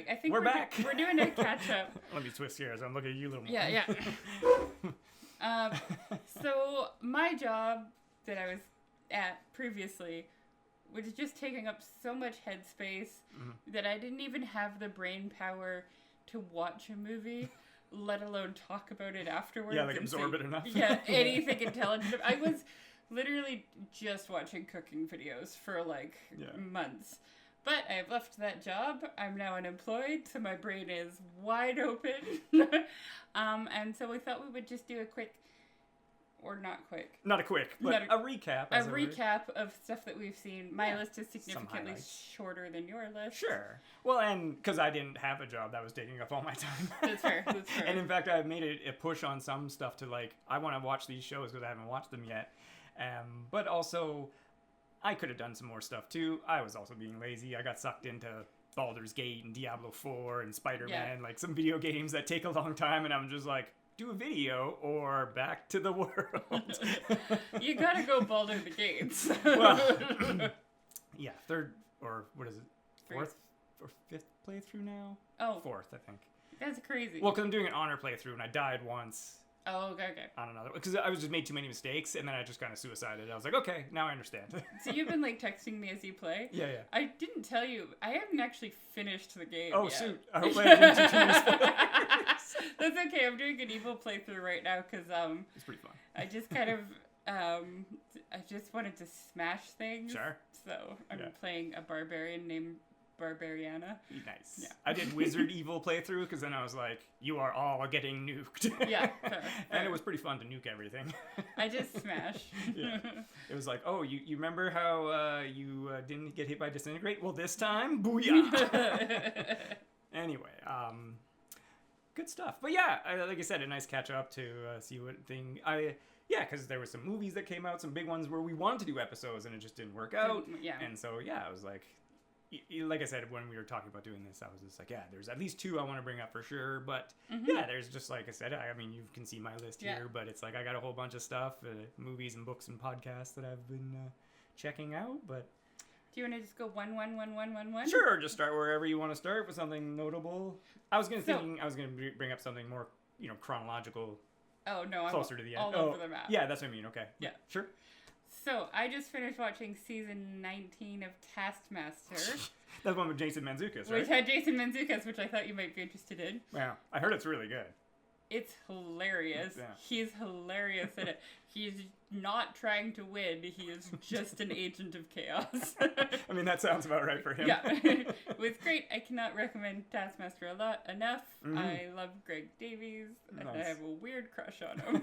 I think we're back. We're doing a catch up. Let me twist here as I'm looking at you, little more. Yeah. So my job that I was at previously was just taking up so much headspace that I didn't even have the brain power to watch a movie, let alone talk about it afterwards. Yeah, like absorb it enough. Yeah, anything intelligent. I was literally just watching cooking videos for months. But I've left that job. I'm now unemployed, so my brain is wide open. And so we thought we would just do a quick, or not quick. Not a quick, but a recap. A recap of stuff that we've seen. My list is Some significantly highlights. shorter than your list. Sure. Well, and because I didn't have a job that was taking up all my time. That's fair. And in fact, I've made a push on some stuff to I want to watch these shows because I haven't watched them yet. But also, I could have done some more stuff too. I was also being lazy. I got sucked into Baldur's Gate and Diablo 4 and Spider-Man, some video games that take a long time, and I'm just like, do a video or back to the world. You gotta go Baldur the Gates. Well, yeah, third, or what is it, fourth or fifth playthrough now? Oh. Fourth, I think. That's crazy. Well, because I'm doing an honor playthrough, and I died once. Oh, okay. On another, because I was just made too many mistakes, and then I just kind of suicided. I was like, okay, now I understand. So you've been texting me as you play? Yeah. I didn't tell you, I haven't actually finished the game Oh, yet. shoot. I hope I didn't do too many spoilers. That's okay. I'm doing an evil playthrough right now because it's pretty fun. I just kind of I just wanted to smash things. Sure. So I'm playing a barbarian named Barbariana. Nice. Yeah. I did Wizard Evil playthrough because then I was like, you are all getting nuked. Yeah. Fair. And it was pretty fun to nuke everything. I just smash. Yeah. It was like, oh, you remember how you didn't get hit by disintegrate? Well, this time, booyah. Anyway, good stuff. But yeah, like I said, a nice catch up to see what thing because there were some movies that came out, some big ones where we wanted to do episodes and it just didn't work out. Yeah. And so I was like I said, when we were talking about doing this, I was just like, there's at least two I want to bring up for sure. But there's just, like I said, I mean, you can see my list here, but it's like I got a whole bunch of stuff, movies and books and podcasts that I've been checking out. But do you want to just go one? Sure, just start wherever you want to start with something notable. I was going to bring up something more, chronological. Oh no, closer I'm to the all end. over the map. Yeah, that's what I mean. Okay. Yeah. Sure. So, I just finished watching season 19 of Taskmaster. That's one with Jason Mantzoukas, right? Which had Jason Mantzoukas, which I thought you might be interested in. Wow. I heard it's really good. It's hilarious. Yeah. He's hilarious in it. He's not trying to win. He is just an agent of chaos. I mean, that sounds about right for him. Yeah. It was great. I cannot recommend Taskmaster enough. Mm-hmm. I love Greg Davies. Nice. And I have a weird crush on him.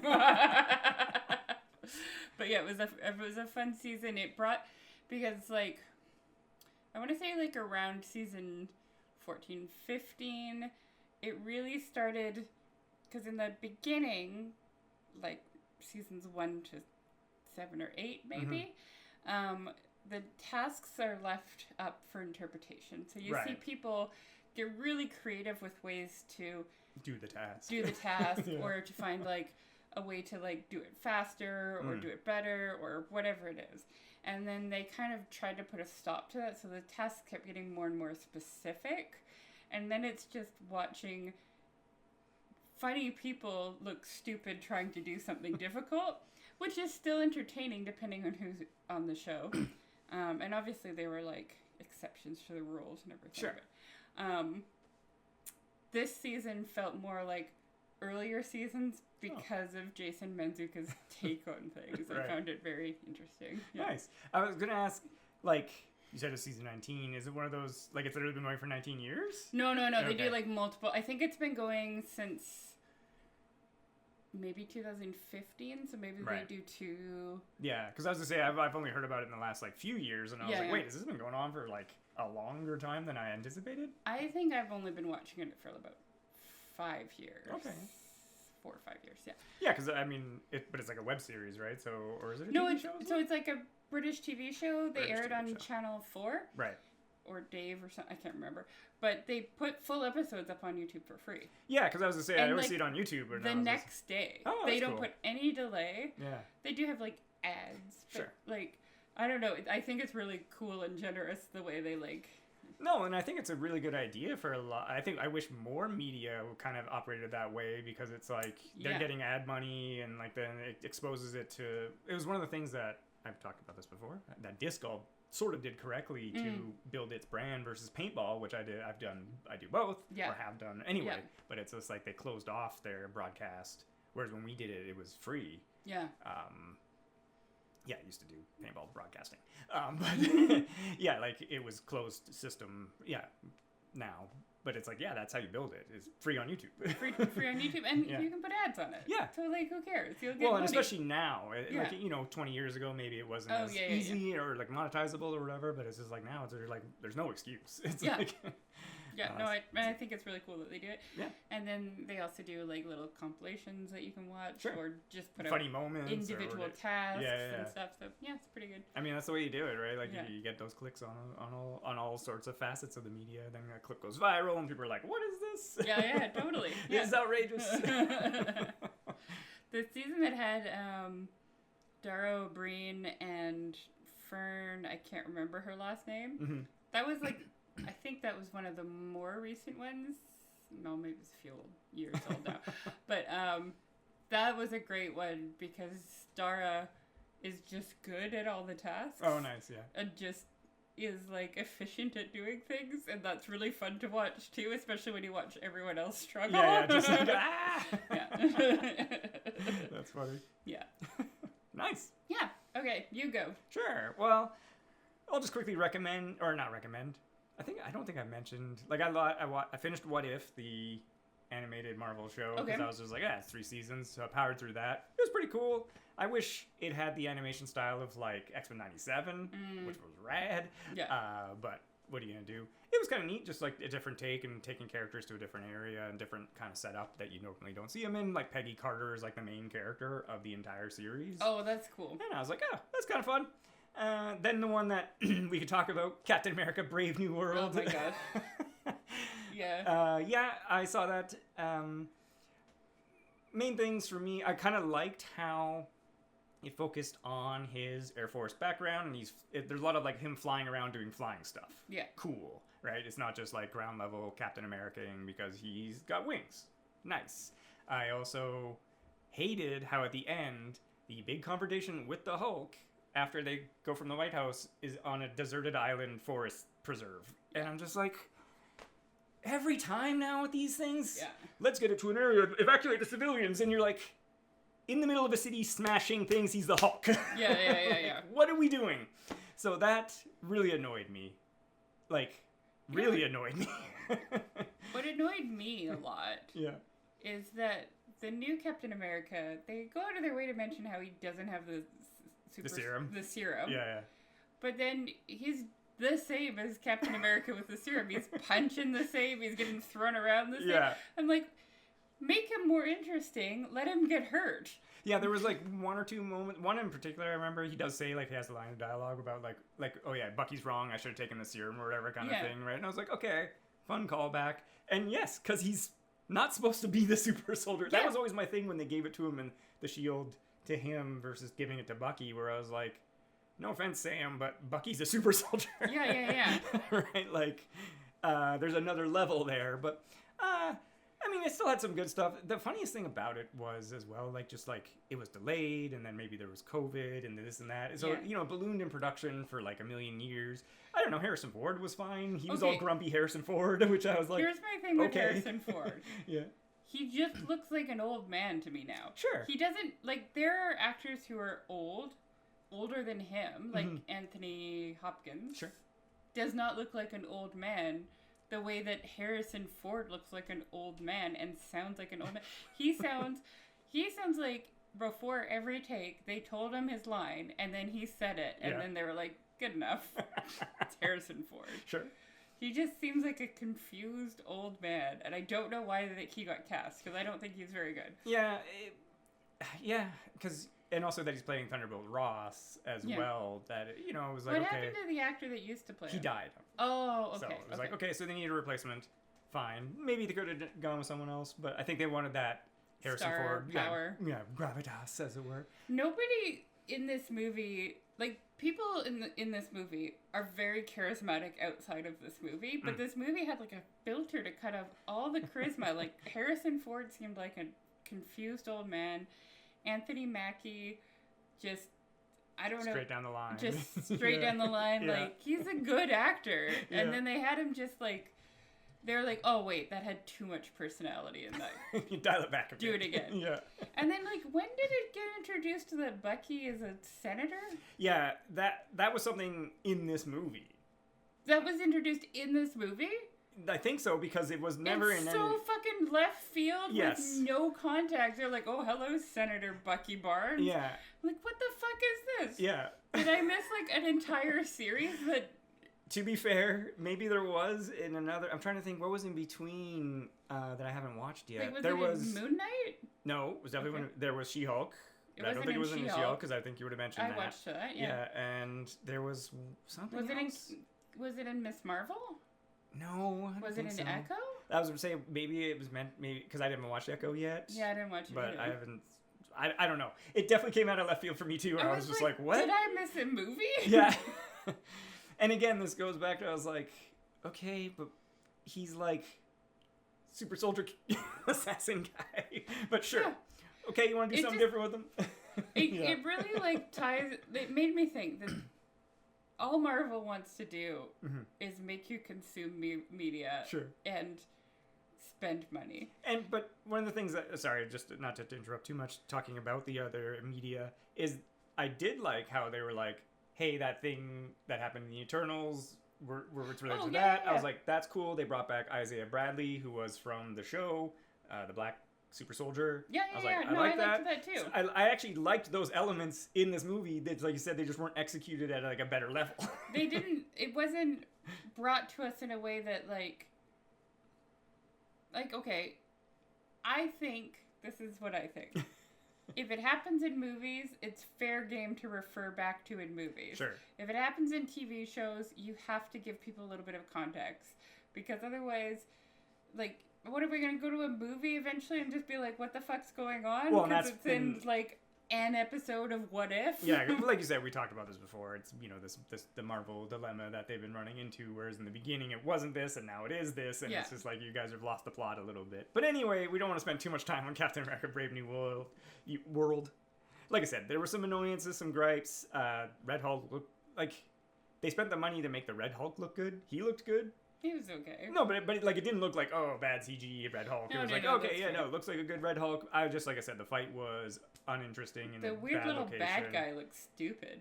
But yeah, it was a fun season. It brought, because I want to say around season 14, 15, it really started, because in the beginning, seasons 1 to 7 or 8 maybe, the tasks are left up for interpretation. So you see people get really creative with ways to do the task, or to find a way to do it faster or do it better or whatever it is. And then they kind of tried to put a stop to that, so the tasks kept getting more and more specific. And then it's just watching funny people look stupid trying to do something difficult, which is still entertaining depending on who's on the show. And obviously they were exceptions to the rules and everything. Sure. This season felt more like earlier seasons because of Jason Mantzoukas' take on things. I found it very interesting. Yeah. Nice. I was going to ask, you said it's season 19. Is it one of those, it's literally been going for 19 years? No. Okay. They do, multiple. I think it's been going since maybe 2015, so maybe they do 2. Yeah, because I was going to say, I've only heard about it in the last, few years, and I was wait, has this been going on for, a longer time than I anticipated? I think I've only been watching it for about 5 years. Okay. 4 or 5 years, yeah. Yeah, because, I mean, but it's a web series, right? So, or is it a TV show? So it's a British TV show. They aired on Channel 4. Right. Or Dave or something, I can't remember. But they put full episodes up on YouTube for free. Yeah, because I was going to say, I always see it on YouTube. But the next day. Oh, they don't put any delay. Yeah. They do have, ads. But, sure. I don't know. I think it's really cool and generous the way they, No, and I think it's a really good idea for a lot. I wish more media kind of operated that way, because it's like they're getting ad money, and like then it exposes it to. It was one of the things that I've talked about this before, that disc golf sort of did correctly to build its brand versus paintball, which I do both, or have done anyway. But it's just like they closed off their broadcast, whereas when we did it, it was free. Yeah. Yeah, I used to do paintball broadcasting. But yeah, like it was closed system. Yeah, now. But it's like, yeah, that's how you build it. It's free on YouTube. free on YouTube, and you can put ads on it. Yeah. So, like, who cares? You'll get and money. especially now. Like, 20 years ago, maybe it wasn't as easy or, like, monetizable or whatever. But it's just like now, it's like, there's no excuse. It's like... I think it's really cool that they do it. Yeah. And then they also do, like, little compilations that you can watch. Or just put funny moments. Individual tasks and stuff. So, yeah, it's pretty good. I mean, that's the way you do it, right? Like, you get those clicks on all sorts of facets of the media. Then a clip goes viral, and people are like, what is this? Yeah, totally. This is outrageous. The season that had Dara O'Brien and Fern, I can't remember her last name. Mm-hmm. That was like, I think that was one of the more recent ones. No, maybe it's a few years old now. But that was a great one because Dara is just good at all the tasks. Oh, nice, yeah. And just is like efficient at doing things, and that's really fun to watch too, especially when you watch everyone else struggle. Yeah, just like, ah! Yeah. That's funny. Yeah. Nice. Yeah. Okay, you go. Sure. Well, I'll just quickly recommend, or not recommend. I don't think I mentioned, like, I finished What If, the animated Marvel show, because I was just like, it's 3 seasons, so I powered through that. It was pretty cool. I wish it had the animation style of, like, X-Men 97, which was rad. Yeah. But what are you going to do? It was kind of neat, just, like, a different take and taking characters to a different area and different kind of setup that you normally don't see them in. Like, Peggy Carter is, like, the main character of the entire series. Oh, that's cool. And I was like, that's kind of fun. Then the one that we could talk about, Captain America Brave New World. Oh my gosh. Yeah. Yeah, I saw that. Main things for me, I kind of liked how it focused on his Air Force background, and there's a lot of like him flying around doing flying stuff. Yeah. Cool, right? It's not just like ground level Captain America-ing because he's got wings. Nice. I also hated how at the end, the big confrontation with the Hulk, after they go from the White House, is on a deserted island forest preserve. And I'm just like, every time now with these things, let's get it to an area, evacuate the civilians, and you're like, in the middle of a city smashing things, he's the Hulk. Yeah. What are we doing? So that really annoyed me. Like, really annoyed me. What annoyed me a lot is that the new Captain America, they go out of their way to mention how he doesn't have the serum. The serum. Yeah. But then he's the same as Captain America with the serum. He's punching the same. He's getting thrown around the same. Yeah. I'm like, make him more interesting. Let him get hurt. Yeah, there was like one or two moments. One in particular, I remember he does say, like, he has a line of dialogue about like, oh yeah, Bucky's wrong. I should have taken the serum or whatever kind of thing, right? And I was like, okay, fun callback. And yes, because he's not supposed to be the super soldier. That was always my thing when they gave it to him and the shield to him versus giving it to Bucky, where I was like, no offense, Sam, but Bucky's a super soldier. Yeah. Right? Like, there's another level there. But, I mean, it still had some good stuff. The funniest thing about it was, as well, like, just, like, it was delayed, and then maybe there was COVID, and this and that. So, ballooned in production for, like, a million years. I don't know, Harrison Ford was fine. He was all grumpy Harrison Ford, which I was like, here's my thing with Harrison Ford. Yeah. He just looks like an old man to me now. Sure. He doesn't, like, there are actors who are older than him, like Anthony Hopkins. Sure. Does not look like an old man the way that Harrison Ford looks like an old man and sounds like an old man. He sounds like before every take, they told him his line, and then he said it, and then they were like, good enough. It's Harrison Ford. Sure. He just seems like a confused old man, and I don't know why he got cast, because I don't think he's very good. Yeah, because... And also that he's playing Thunderbolt Ross as well, that, it was like, what happened to the actor that used to play him? He died. Oh, okay. So it was like, okay, so they need a replacement. Fine. Maybe they could have gone with someone else, but I think they wanted that Harrison Star Ford. power. Yeah, gravitas, as it were. Nobody in this movie like people in this movie are very charismatic outside of this movie, but this movie had like a filter to cut off all the charisma. Like Harrison Ford seemed like a confused old man. Anthony Mackie, just I don't know, straight down the line. Just straight down the line. Yeah. Like he's a good actor, and then they had him just like. They're like, oh wait, that had too much personality in that. You dial it back a bit. Do it again. Yeah. And then, like, when did it get introduced to that Bucky is a senator? Yeah, that was something in this movie. That was introduced in this movie? I think so, because it was never it's in so any... fucking left field Yes. with no context. They're like, oh, hello, Senator Bucky Barnes. Yeah. Like, what the fuck is this? Yeah. Did I miss, like, an entire series that... To be fair, maybe there was in another... I'm trying to think, what was in between that I haven't watched yet? Like, there was it in Moon Knight? No, it was definitely when... There was She-Hulk. It I don't wasn't think it in was in She-Hulk. She-Hulk, because I think you would have mentioned that. I watched that, yeah. And there was something else. Was it in Miss Marvel? No, I don't Was it think in so. Echo? I was going to say, maybe it was meant... Maybe because I didn't watch Echo yet. Yeah, I didn't watch it But either. I haven't... I don't know. It definitely came out of left field for me, too. I was just like, what? Did I miss a movie? Yeah. And again, this goes back to, I was like, okay, but he's like super soldier assassin guy. But sure. Yeah. Okay, you want to do something different with him? It really like ties. It made me think that all Marvel wants to do is make you consume media Sure. and spend money. But one of the things that, sorry, just not to interrupt too much, talking about the other media, is I did like how they were like, hey, that thing that happened in the Eternals, it's related to that. Yeah. I was like, that's cool. They brought back Isaiah Bradley, who was from the show, the Black Super Soldier. Yeah, I was yeah, like, yeah. No, I liked that too. So I actually liked those elements in this movie. That, like you said, they just weren't executed at like a better level. They didn't. It wasn't brought to us in a way that like okay, I think this is what I think. If it happens in movies, it's fair game to refer back to in movies. Sure. If it happens in TV shows, you have to give people a little bit of context. Because otherwise, like, what are we going to go to a movie eventually and just be like, what the fuck's going on? Well, because it's in, like, an episode of What If. Yeah, like you said, we talked about this before. It's, you know, this the Marvel dilemma that they've been running into, whereas in the beginning it wasn't this, and now it is this, and it's just like you guys have lost the plot a little bit. But anyway, we don't want to spend too much time on Captain America: Brave New World. Like I said, there were some annoyances, some gripes. Red Hulk looked like they spent the money to make the Red Hulk look good. He looked good. He was okay. No, but like it didn't look like, oh, bad CG Red Hulk. It was okay, yeah, no, it looks like a good Red Hulk. I just, like I said, the fight was uninteresting and the weird little bad guy looks stupid.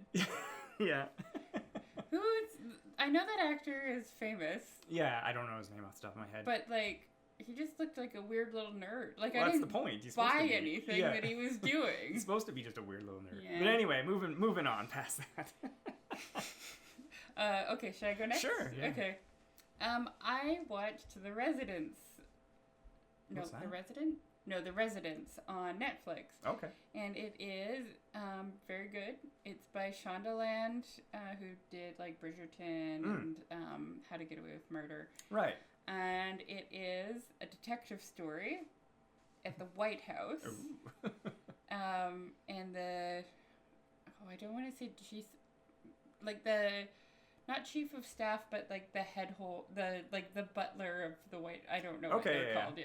Yeah. I know that actor is famous. Yeah, I don't know his name off the top of my head. But like, he just looked like a weird little nerd. Like, well, I didn't that's the point. He's buy anything that he was doing. He's supposed to be just a weird little nerd. Yeah. But anyway, moving on past that. Okay, should I go next? Sure. Yeah. Okay. I watched The Residence. No, What's that? The Resident? No, The Residence on Netflix. Okay. And it is very good. It's by Shonda Land, who did like Bridgerton and How to Get Away with Murder. Right. And it is a detective story at the White House. Ooh. And I don't want to say she's like the, not chief of staff, but like the the butler of the White, I don't know what they're called,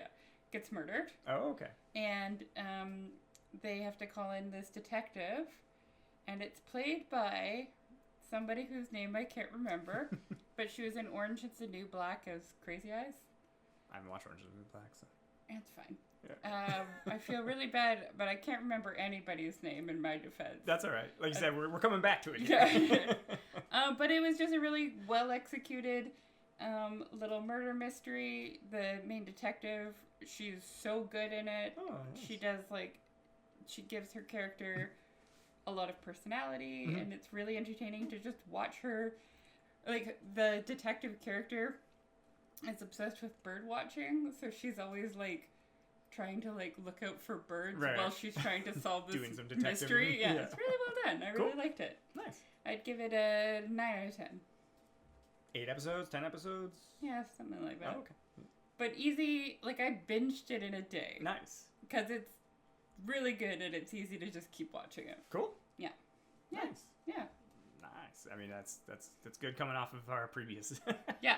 gets murdered. Oh, okay. And they have to call in this detective, and it's played by somebody whose name I can't remember, but she was in Orange Is the New Black as Crazy Eyes. I haven't watched Orange Is the New Black, so. It's fine. Yeah. I feel really bad, but I can't remember anybody's name in my defense. That's all right. Like you said, we're coming back to it. Yeah. But it was just a really well executed little murder mystery. The main detective, she's so good in it. Oh, nice. She gives her character a lot of personality, and it's really entertaining to just watch her. Like, the detective character is obsessed with bird watching, so she's always like trying to like look out for birds while she's trying to solve this doing some detective mystery. Yeah, it's really well done. I really liked it. Nice. I'd give it a 9 out of 10. 8 episodes, 10 episodes. Yeah, something like that. Oh, okay. But easy, like I binged it in a day. Nice. Because it's really good and it's easy to just keep watching it. Cool. Yeah. Nice. Yeah. I mean, that's good coming off of our previous. Yeah.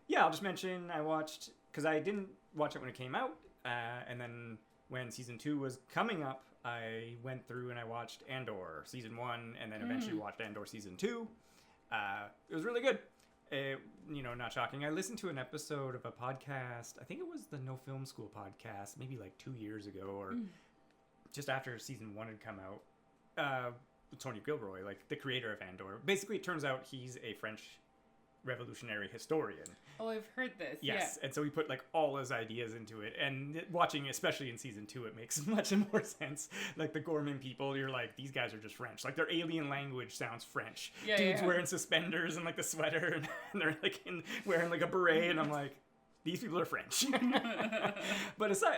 Yeah, I'll just mention I watched, because I didn't watch it when it came out, and then when season 2 was coming up, I went through and I watched Andor season 1, and then eventually watched Andor season 2. It was really good. Not shocking. I listened to an episode of a podcast. I think it was the No Film School podcast, maybe like 2 years ago, or just after season 1 had come out. Tony Gilroy, like the creator of Andor. Basically, it turns out he's a French revolutionary historian. Oh, I've heard this. Yes, Yeah. and so he put like all his ideas into it. And watching, especially in season 2, it makes much more sense. Like the Gorman people, you're like, these guys are just French. Like their alien language sounds French. Yeah, Dudes yeah. wearing suspenders and like the sweater, and they're like wearing like a beret, and I'm like, these people are French. But aside,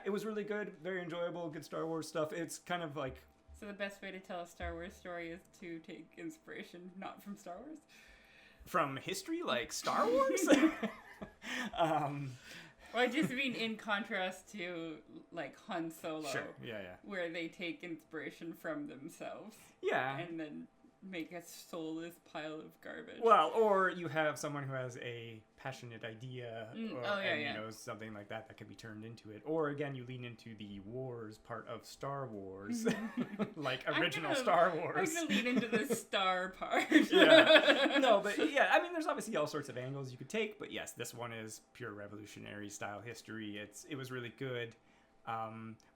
it was really good, very enjoyable, good Star Wars stuff. It's kind of like. So the best way to tell a Star Wars story is to take inspiration not from Star Wars? From history, like Star Wars? Well, I just mean in contrast to, like, Han Solo. Sure, yeah. Where they take inspiration from themselves. Yeah. And then make a soulless pile of garbage. Well, or you have someone who has a passionate idea, something like that can be turned into it. Or again, you lean into the wars part of Star Wars, like original Star Wars. I'm gonna lean into the star part. Yeah. No, but yeah, I mean, there's obviously all sorts of angles you could take, but yes, this one is pure revolutionary style history. It was really good.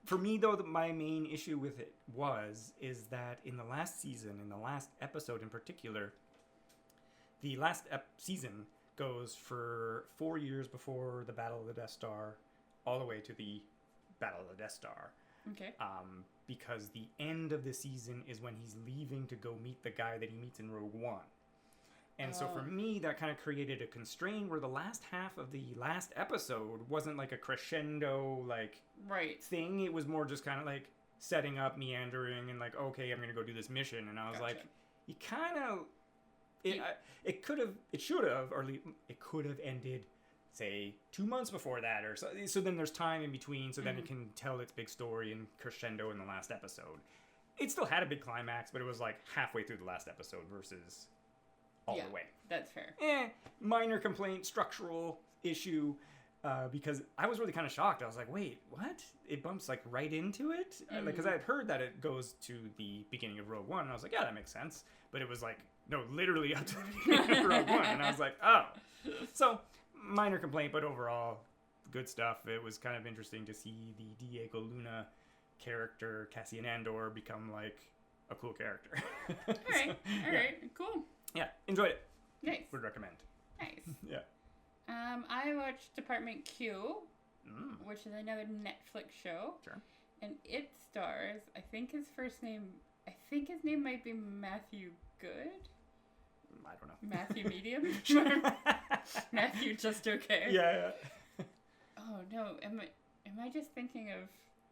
For me, though, my main issue with it is that in the last season, in the last episode in particular, the last season goes for 4 years before the Battle of the Death Star, all the way to the Battle of the Death Star. Okay. Because the end of the season is when he's leaving to go meet the guy that he meets in Rogue One. And so for me, that kind of created a constraint where the last half of the last episode wasn't like a crescendo thing. It was more just kind of like setting up, meandering, and like, okay, I'm going to go do this mission. And I was like, you kind of... It could have ended, say, 2 months before that, or so then there's time in between, so then it can tell its big story and crescendo in the last episode. It still had a big climax, but it was like halfway through the last episode versus all the way. That's fair. Minor complaint, structural issue, because I was really kind of shocked. I was like, wait, what? It bumps like right into it? Because I had heard that it goes to the beginning of Rogue One, and I was like, yeah, that makes sense. But it was like, no, literally up to the beginning of Rogue One. And I was like, oh. So, minor complaint, but overall, good stuff. It was kind of interesting to see the Diego Luna character, Cassian Andor, become like a cool character. All right, cool. Yeah, enjoyed it. Nice. Would recommend. Nice. Yeah. I watched Department Q, which is another Netflix show. Sure. And it stars, I think his name might be Matthew Good. I don't know. Matthew Medium. Matthew Just Okay. Yeah. Oh no, am I just thinking of?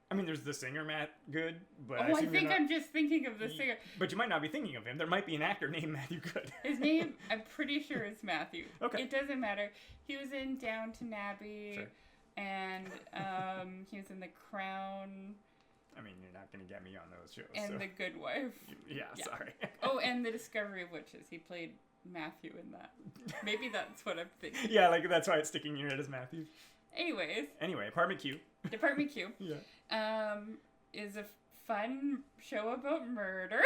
I mean, there's the singer Matt Good, but I think I'm just thinking of the singer. But you might not be thinking of him. There might be an actor named Matthew Good. His name, I'm pretty sure, is Matthew. Okay. It doesn't matter. He was in Downton Abbey, sure. And he was in The Crown. I mean, you're not going to get me on those shows. And The Good Wife. Yeah, sorry. Oh, and The Discovery of Witches. He played Matthew in that. Maybe that's what I'm thinking. Yeah, like that's why it's sticking in your head as Matthew. Anyway, Department Q. Department Q. Yeah. Is a fun show about murder.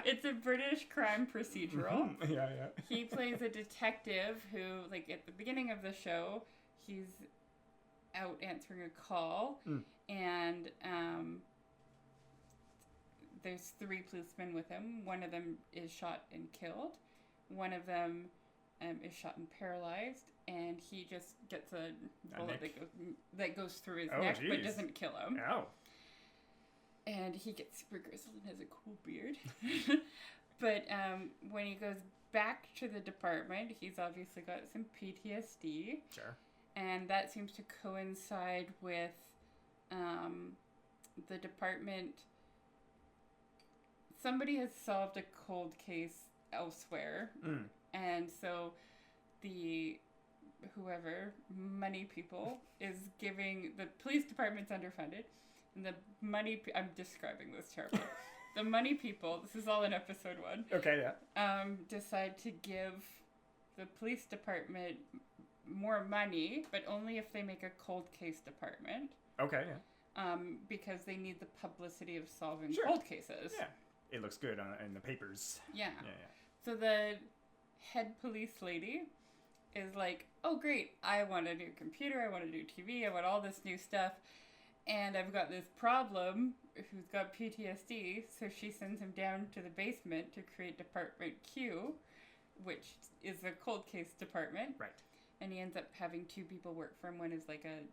It's a British crime procedural. Yeah. He plays a detective who, like, at the beginning of the show, he's out answering a call, and there's 3 policemen with him. One of them is shot and killed. One of them is shot and paralyzed, and he just gets a bullet that goes through his neck, but doesn't kill him. Oh. And he gets super grizzled and has a cool beard. But when he goes back to the department, he's obviously got some PTSD. Sure. And that seems to coincide with the department. Somebody has solved a cold case elsewhere. And so whoever, money people, is giving, the police department's underfunded, And the I'm describing this terribly. The money people, this is all in episode 1. Okay, yeah. Decide to give the police department more money, but only if they make a cold case department. Okay, yeah. Because they need the publicity of solving Sure. cold cases. Yeah. It looks good in the papers. Yeah. Yeah. So the head police lady is like, oh great, I want a new computer, I want a new TV, I want all this new stuff, and I've got this problem who's got PTSD, so she sends him down to the basement to create Department Q, which is a cold case department. Right. And he ends up having 2 people work for him. One is like a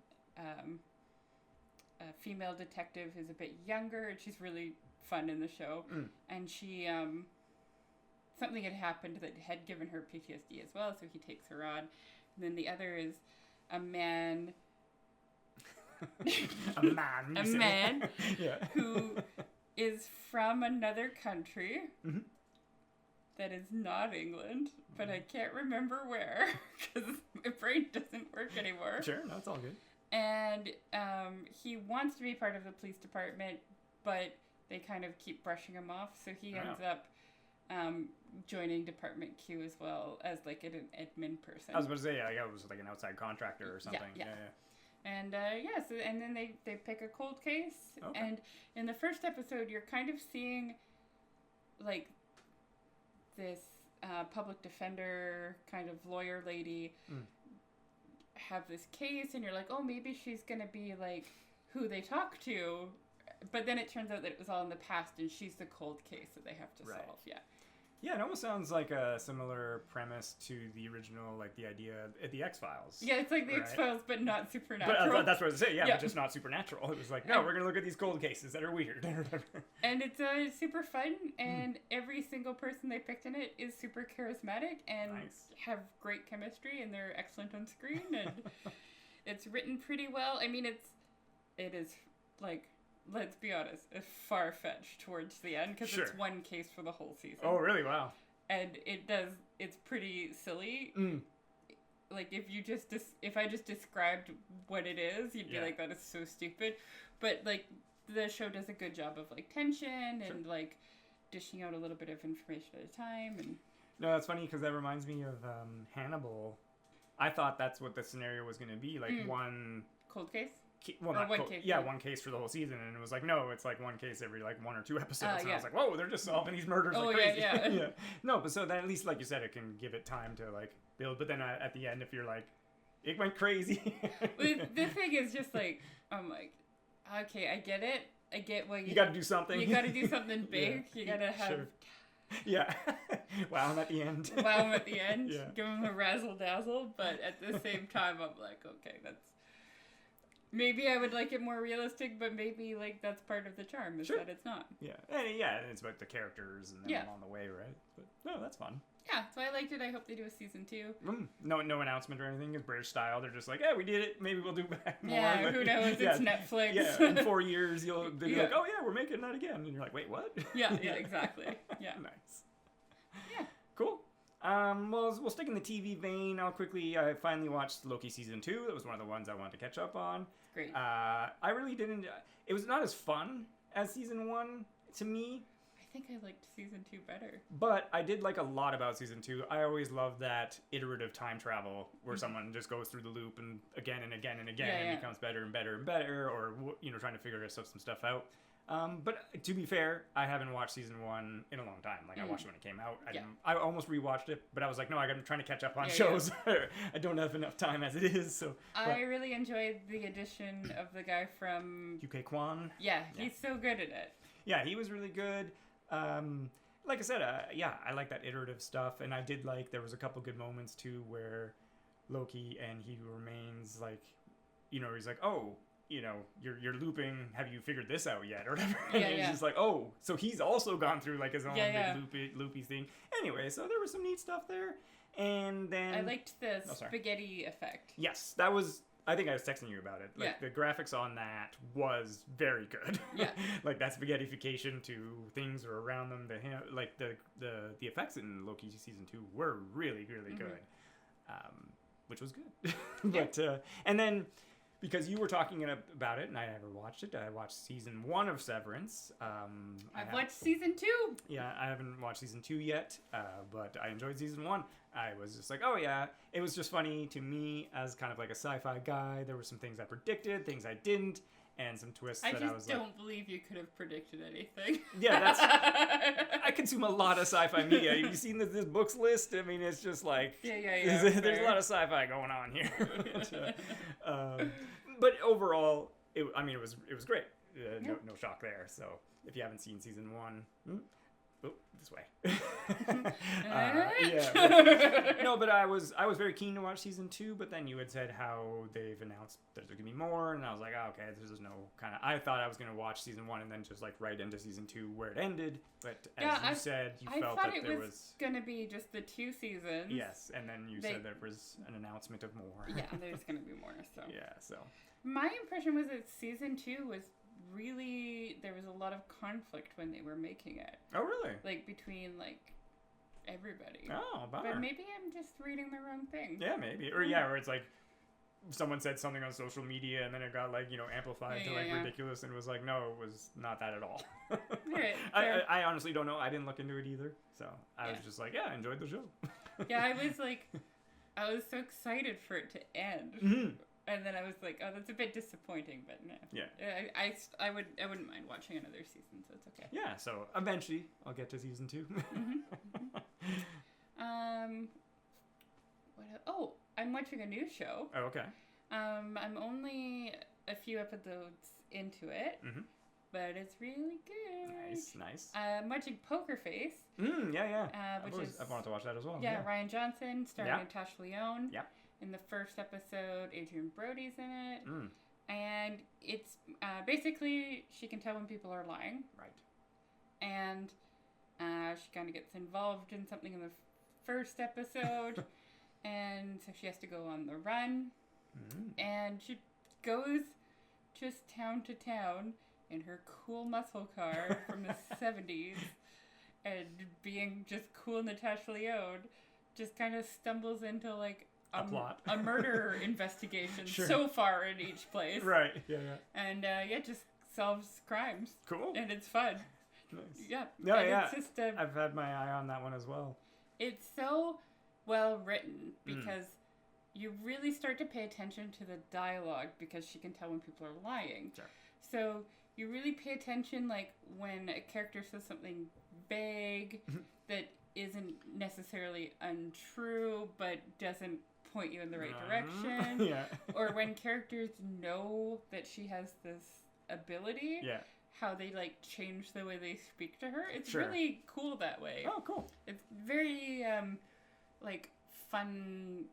female detective who's a bit younger, and she's really fun in the show. And she, something had happened that had given her PTSD as well, so he takes her on. And then the other is a man. A man. A man Yeah. who is from another country that is not England, but I can't remember where because my brain doesn't work anymore. Sure, no, it's all good. And he wants to be part of the police department, but they kind of keep brushing him off, so he ends up joining Department Q as well as like an admin person. I was about to say, yeah, it was like an outside contractor or something. Yeah. And and then they pick a cold case, and in the first episode you're kind of seeing like this public defender kind of lawyer lady have this case, and you're like, oh, maybe she's gonna be like who they talk to, but then it turns out that it was all in the past and she's the cold case that they have to solve. Yeah, it almost sounds like a similar premise to the original, like the idea of the X-Files. Yeah, it's like the X-Files, but not supernatural. But that's what I was saying, but just not supernatural. It was like, no, we're going to look at these cold cases that are weird. And it's super fun, and every single person they picked in it is super charismatic and have great chemistry, and they're excellent on screen, and it's written pretty well. I mean, it is, like, let's be honest, far-fetched towards the end, because it's one case for the whole season. Oh, really? Wow. And it's pretty silly. Like, if I just described what it is, you'd be like, that is so stupid. But, like, the show does a good job of, like, tension and, like, dishing out a little bit of information at a time. And no, that's funny, because that reminds me of Hannibal. I thought that's what the scenario was going to be, like one... Cold case? Well, not one case. Yeah, one case for the whole season, and it was like, no, it's like one case every like 1 or 2 episodes. And I was like, whoa, they're just solving these murders like crazy. Yeah. No, but so then at least, like you said, it can give it time to like build. But then at the end, if you're like, it went crazy. The thing is just like, I'm like, okay, I get it. I get what you got to do something. You got to do something big. You got to have. Sure. Yeah. Wow, I'm at the end. Give them a razzle dazzle, but at the same time, I'm like, okay, that's. Maybe I would like it more realistic, but maybe like that's part of the charm is that it's not. Yeah, and it's about the characters and them along the way, right? But no, that's fun. Yeah, so I liked it. I hope they do a season 2. No announcement or anything. It's British style. They're just like, yeah, we did it. Maybe we'll do back more. Yeah, who knows? It's Netflix. Yeah, in 4 years they'll be like, oh yeah, we're making that again, and you're like, wait, what? Yeah, exactly. Yeah. Nice. Yeah. Cool. Well, we'll stick in the TV vein. I finally watched Loki season 2. That was one of the ones I wanted to catch up on. Great. I really didn't. It was not as fun as season 1 to me. I think I liked season 2 better. But I did like a lot about season 2. I always loved that iterative time travel where someone just goes through the loop and again and again and again and becomes better and better and better, or trying to figure some stuff out. But to be fair, I haven't watched season 1 in a long time. Like I watched it when it came out. I almost rewatched it, but I was like, no, I'm trying to catch up on shows. I don't have enough time as it is. So I really enjoyed the addition of the guy from UK Kwan. Yeah, he's so good at it. Yeah, he was really good. Like I said, I like that iterative stuff, and I did like there was a couple good moments too where Loki and he remains like, he's like, oh. You're looping. Have you figured this out yet, or whatever? And it's just like, oh, so he's also gone through like his own big loopy thing. Anyway, so there was some neat stuff there, and then I liked the spaghetti effect. Yes, that was. I think I was texting you about it. Like the graphics on that was very good. Yeah, like that spaghettification to things or around them. Like the effects in Loki season 2 were really really good, which was good. But and then. because you were talking about it, and I never watched it. I watched season 1 of Severance. I've watched season 2. Yeah, I haven't watched season 2 yet, but I enjoyed season 1. I was just like, oh yeah. It was just funny to me as kind of like a sci-fi guy. There were some things I predicted, things I didn't, and some twists that I was like... I just don't believe you could have predicted anything. Yeah, that's... I consume a lot of sci-fi media. Have you seen this books list? I mean, it's just like... Yeah. There's a lot of sci-fi going on here. But overall, it was great. No shock there. So if you haven't seen season 1... this way. No, but I was very keen to watch season 2, but then you had said how they've announced that there's gonna be more, and I was like, oh, okay, there's no kind of... I thought I was gonna watch season 1 and then just like right into season 2 where it ended, but as you said, you felt that there was gonna be just the 2 seasons. Yes, and then you said there was an announcement of more. Yeah, there's gonna be more. So yeah, so my impression was that season 2 was really, there was a lot of conflict when they were making it. Oh, really? Like between like everybody. Oh, bummer. But maybe I'm just reading the wrong thing. Yeah, maybe. Or it's like someone said something on social media and then it got like, amplified to ridiculous, and it was like, no, it was not that at all. Right, I honestly don't know. I didn't look into it either. So I was just like, yeah, I enjoyed the show. Yeah, I was so excited for it to end. Mm-hmm. And then I was like, oh, that's a bit disappointing, but no. Yeah. I wouldn't mind watching another season, so it's okay. Yeah, so eventually I'll get to season 2. Oh, I'm watching a new show. Oh, okay. I'm only a few episodes into it, but it's really good. Nice. I'm watching Poker Face. Yeah. I've wanted to watch that as well. Yeah, Ryan Johnson starring Natasha Lyonne. Yeah. In the first episode, Adrian Brody's in it. And it's basically, she can tell when people are lying. Right. And she kind of gets involved in something in the first episode. And so she has to go on the run. And she goes just town to town in her cool muscle car from the 70s. And being just cool Natasha Lyonne just kind of stumbles into like a plot. A murder investigation so far in each place. Right, yeah. And just solves crimes. Cool. And it's fun. Nice. Yeah. No, and yeah. It's just I've had my eye on that one as well. It's so well written because you really start to pay attention to the dialogue because she can tell when people are lying. Sure. So you really pay attention like when a character says something vague that isn't necessarily untrue but doesn't point you in the right direction. Yeah. Or when characters know that she has this ability. Yeah. How they like change the way they speak to her. It's really cool that way. Oh, cool. It's very like fun,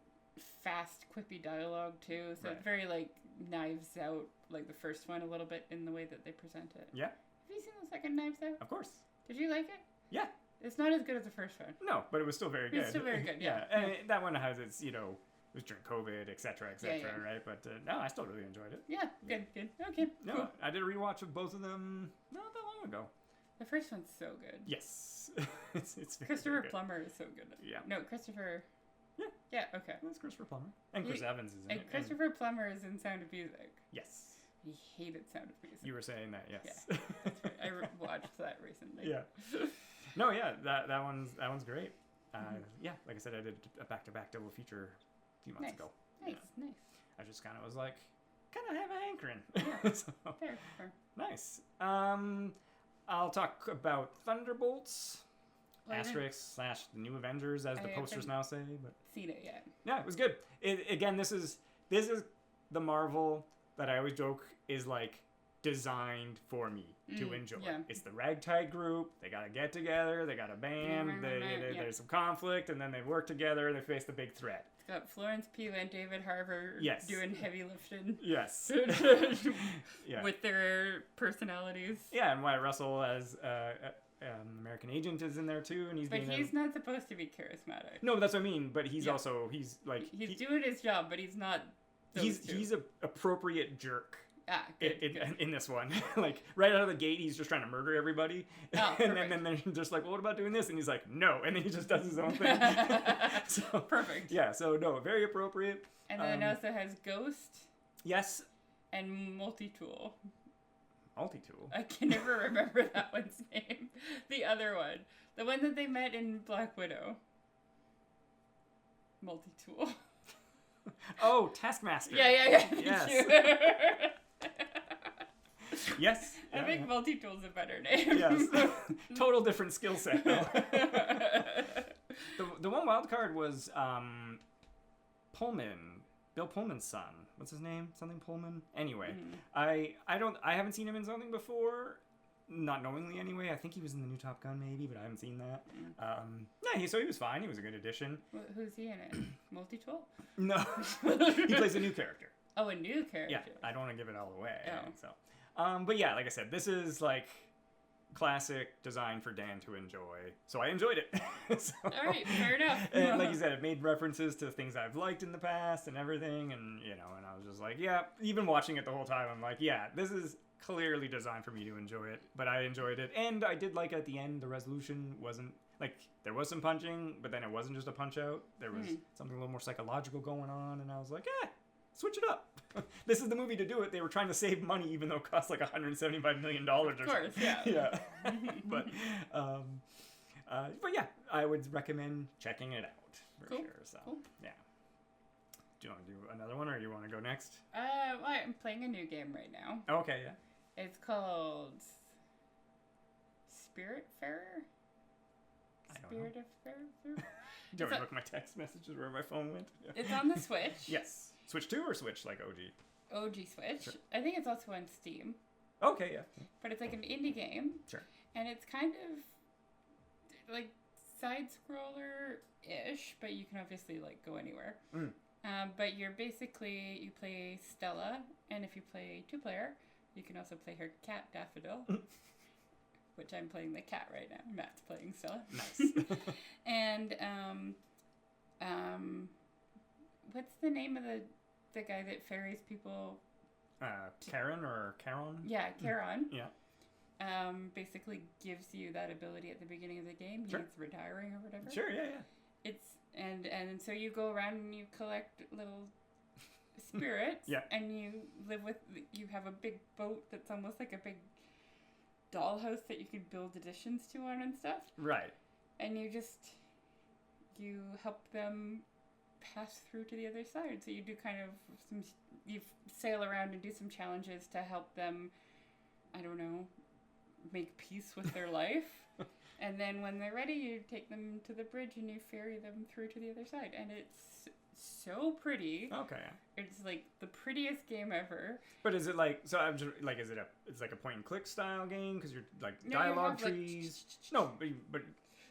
fast, quippy dialogue too. So it's very like Knives Out, like the first one a little bit in the way that they present it. Yeah. Have you seen the second Knives Out? Of course. Did you like it? Yeah. It's not as good as the first one. No, but it was still very good. It's still very good, yeah. And that one has its, it was during COVID, et cetera, yeah. right? But no, I still really enjoyed it. Yeah, good. Okay, no, cool. I did a rewatch of both of them not that long ago. The first one's so good. Yes. it's Christopher good. Plummer is so good. Yeah. No, Christopher... Yeah. Yeah, okay. That's Christopher Plummer. And Chris Evans is in it. And Christopher Plummer is in Sound of Music. Yes. He hated Sound of Music. You were saying that, yes. Yeah, that's right. I watched that recently. Yeah. No, yeah, that one's great. Yeah, like I said, I did a back-to-back double feature a few months ago. Nice. I just kind of was like, kind of have a hankering. Yeah. So, fair. Nice. I'll talk about Thunderbolts. Asterisk / the New Avengers, as the posters now say. But seen it yet? Yeah, it was good. Again, this is the Marvel that I always joke is like designed for me to enjoy. Yeah. It's the ragtag group. They gotta get together. They got a band. There's some conflict, and then they work together. They face the big threat. It's got Florence Pugh and David Harbour doing heavy lifting. Yes. Yeah. With their personalities. Yeah, and Wyatt Russell as American Agent is in there too, and he's not supposed to be charismatic. No, that's what I mean. But he's also he's doing his job, but he's not. He's a appropriate jerk. Good. In this one, like right out of the gate, he's just trying to murder everybody, and then they're just like, well, "What about doing this?" And he's like, "No," and then he just does his own thing. So perfect. Yeah. So no, very appropriate. And then it also has Ghost. Yes. and Multi-Tool. Multi-Tool? I can never remember that one's name. The other one. The one that they met in Black Widow. Multi-Tool. Oh, Taskmaster. Yeah. Yes. Yes. I think Multi-Tool's a better name. Yes. Total different skill set, though. The one wild card was Pullman. Bill Pullman's son. What's his name? Something Pullman? Anyway, I haven't seen him in something before. Not knowingly anyway. I think he was in the new Top Gun maybe, but I haven't seen that. So he was fine. He was a good addition. Who's he in it? Multi-Tool? No. He plays a new character. Oh, a new character. Yeah, I don't want to give it all away. Oh. So, but yeah, like I said, this is like classic design for Dan to enjoy. So I enjoyed it. So, all right, fair enough. And like you said, it made references to things I've liked in the past and everything. And, and I was just like, yeah, even watching it the whole time, I'm like, yeah, this is clearly designed for me to enjoy it. But I enjoyed it. And I did like at the end, the resolution wasn't, like, there was some punching, but then it wasn't just a punch out. There was something a little more psychological going on. And I was like, switch it up. This is the movie to do it. They were trying to save money, even though it cost like $175 million or something. Of course, yeah. Yeah. But yeah, I would recommend checking it out for sure. So, yeah. Do you want to do another one, or do you want to go next? Well, I'm playing a new game right now. Okay, yeah. It's called Spiritfarer? Spirit of Farer? Do you want me to look at my text messages where my phone went? Yeah. It's on the Switch. Yes. Switch 2 or Switch like OG? OG Switch. Sure. I think it's also on Steam. Okay, yeah. But it's like an indie game. Sure. And it's kind of like side-scroller-ish, but you can obviously like go anywhere. But you play Stella, and if you play 2-player, you can also play her cat Daffodil, which I'm playing the cat right now. Matt's playing Stella. Nice. And what's the name of the guy that ferries people? Karen or Charon? Yeah, Charon. Yeah. Basically gives you that ability at the beginning of the game. Sure. He's retiring or whatever. Sure, yeah. It's and so you go around and you collect little spirits. Yeah. And you have a big boat that's almost like a big dollhouse that you could build additions to on and stuff. Right. And you help them pass through to the other side. So you do kind of you sail around and do some challenges to help them, I don't know, make peace with their life. And then when they're ready, you take them to the bridge and you ferry them through to the other side. And it's so pretty. Okay. It's like the prettiest game ever. But is it like, so I'm just like, it's like a point and click style game? Because you're like dialogue trees. No, but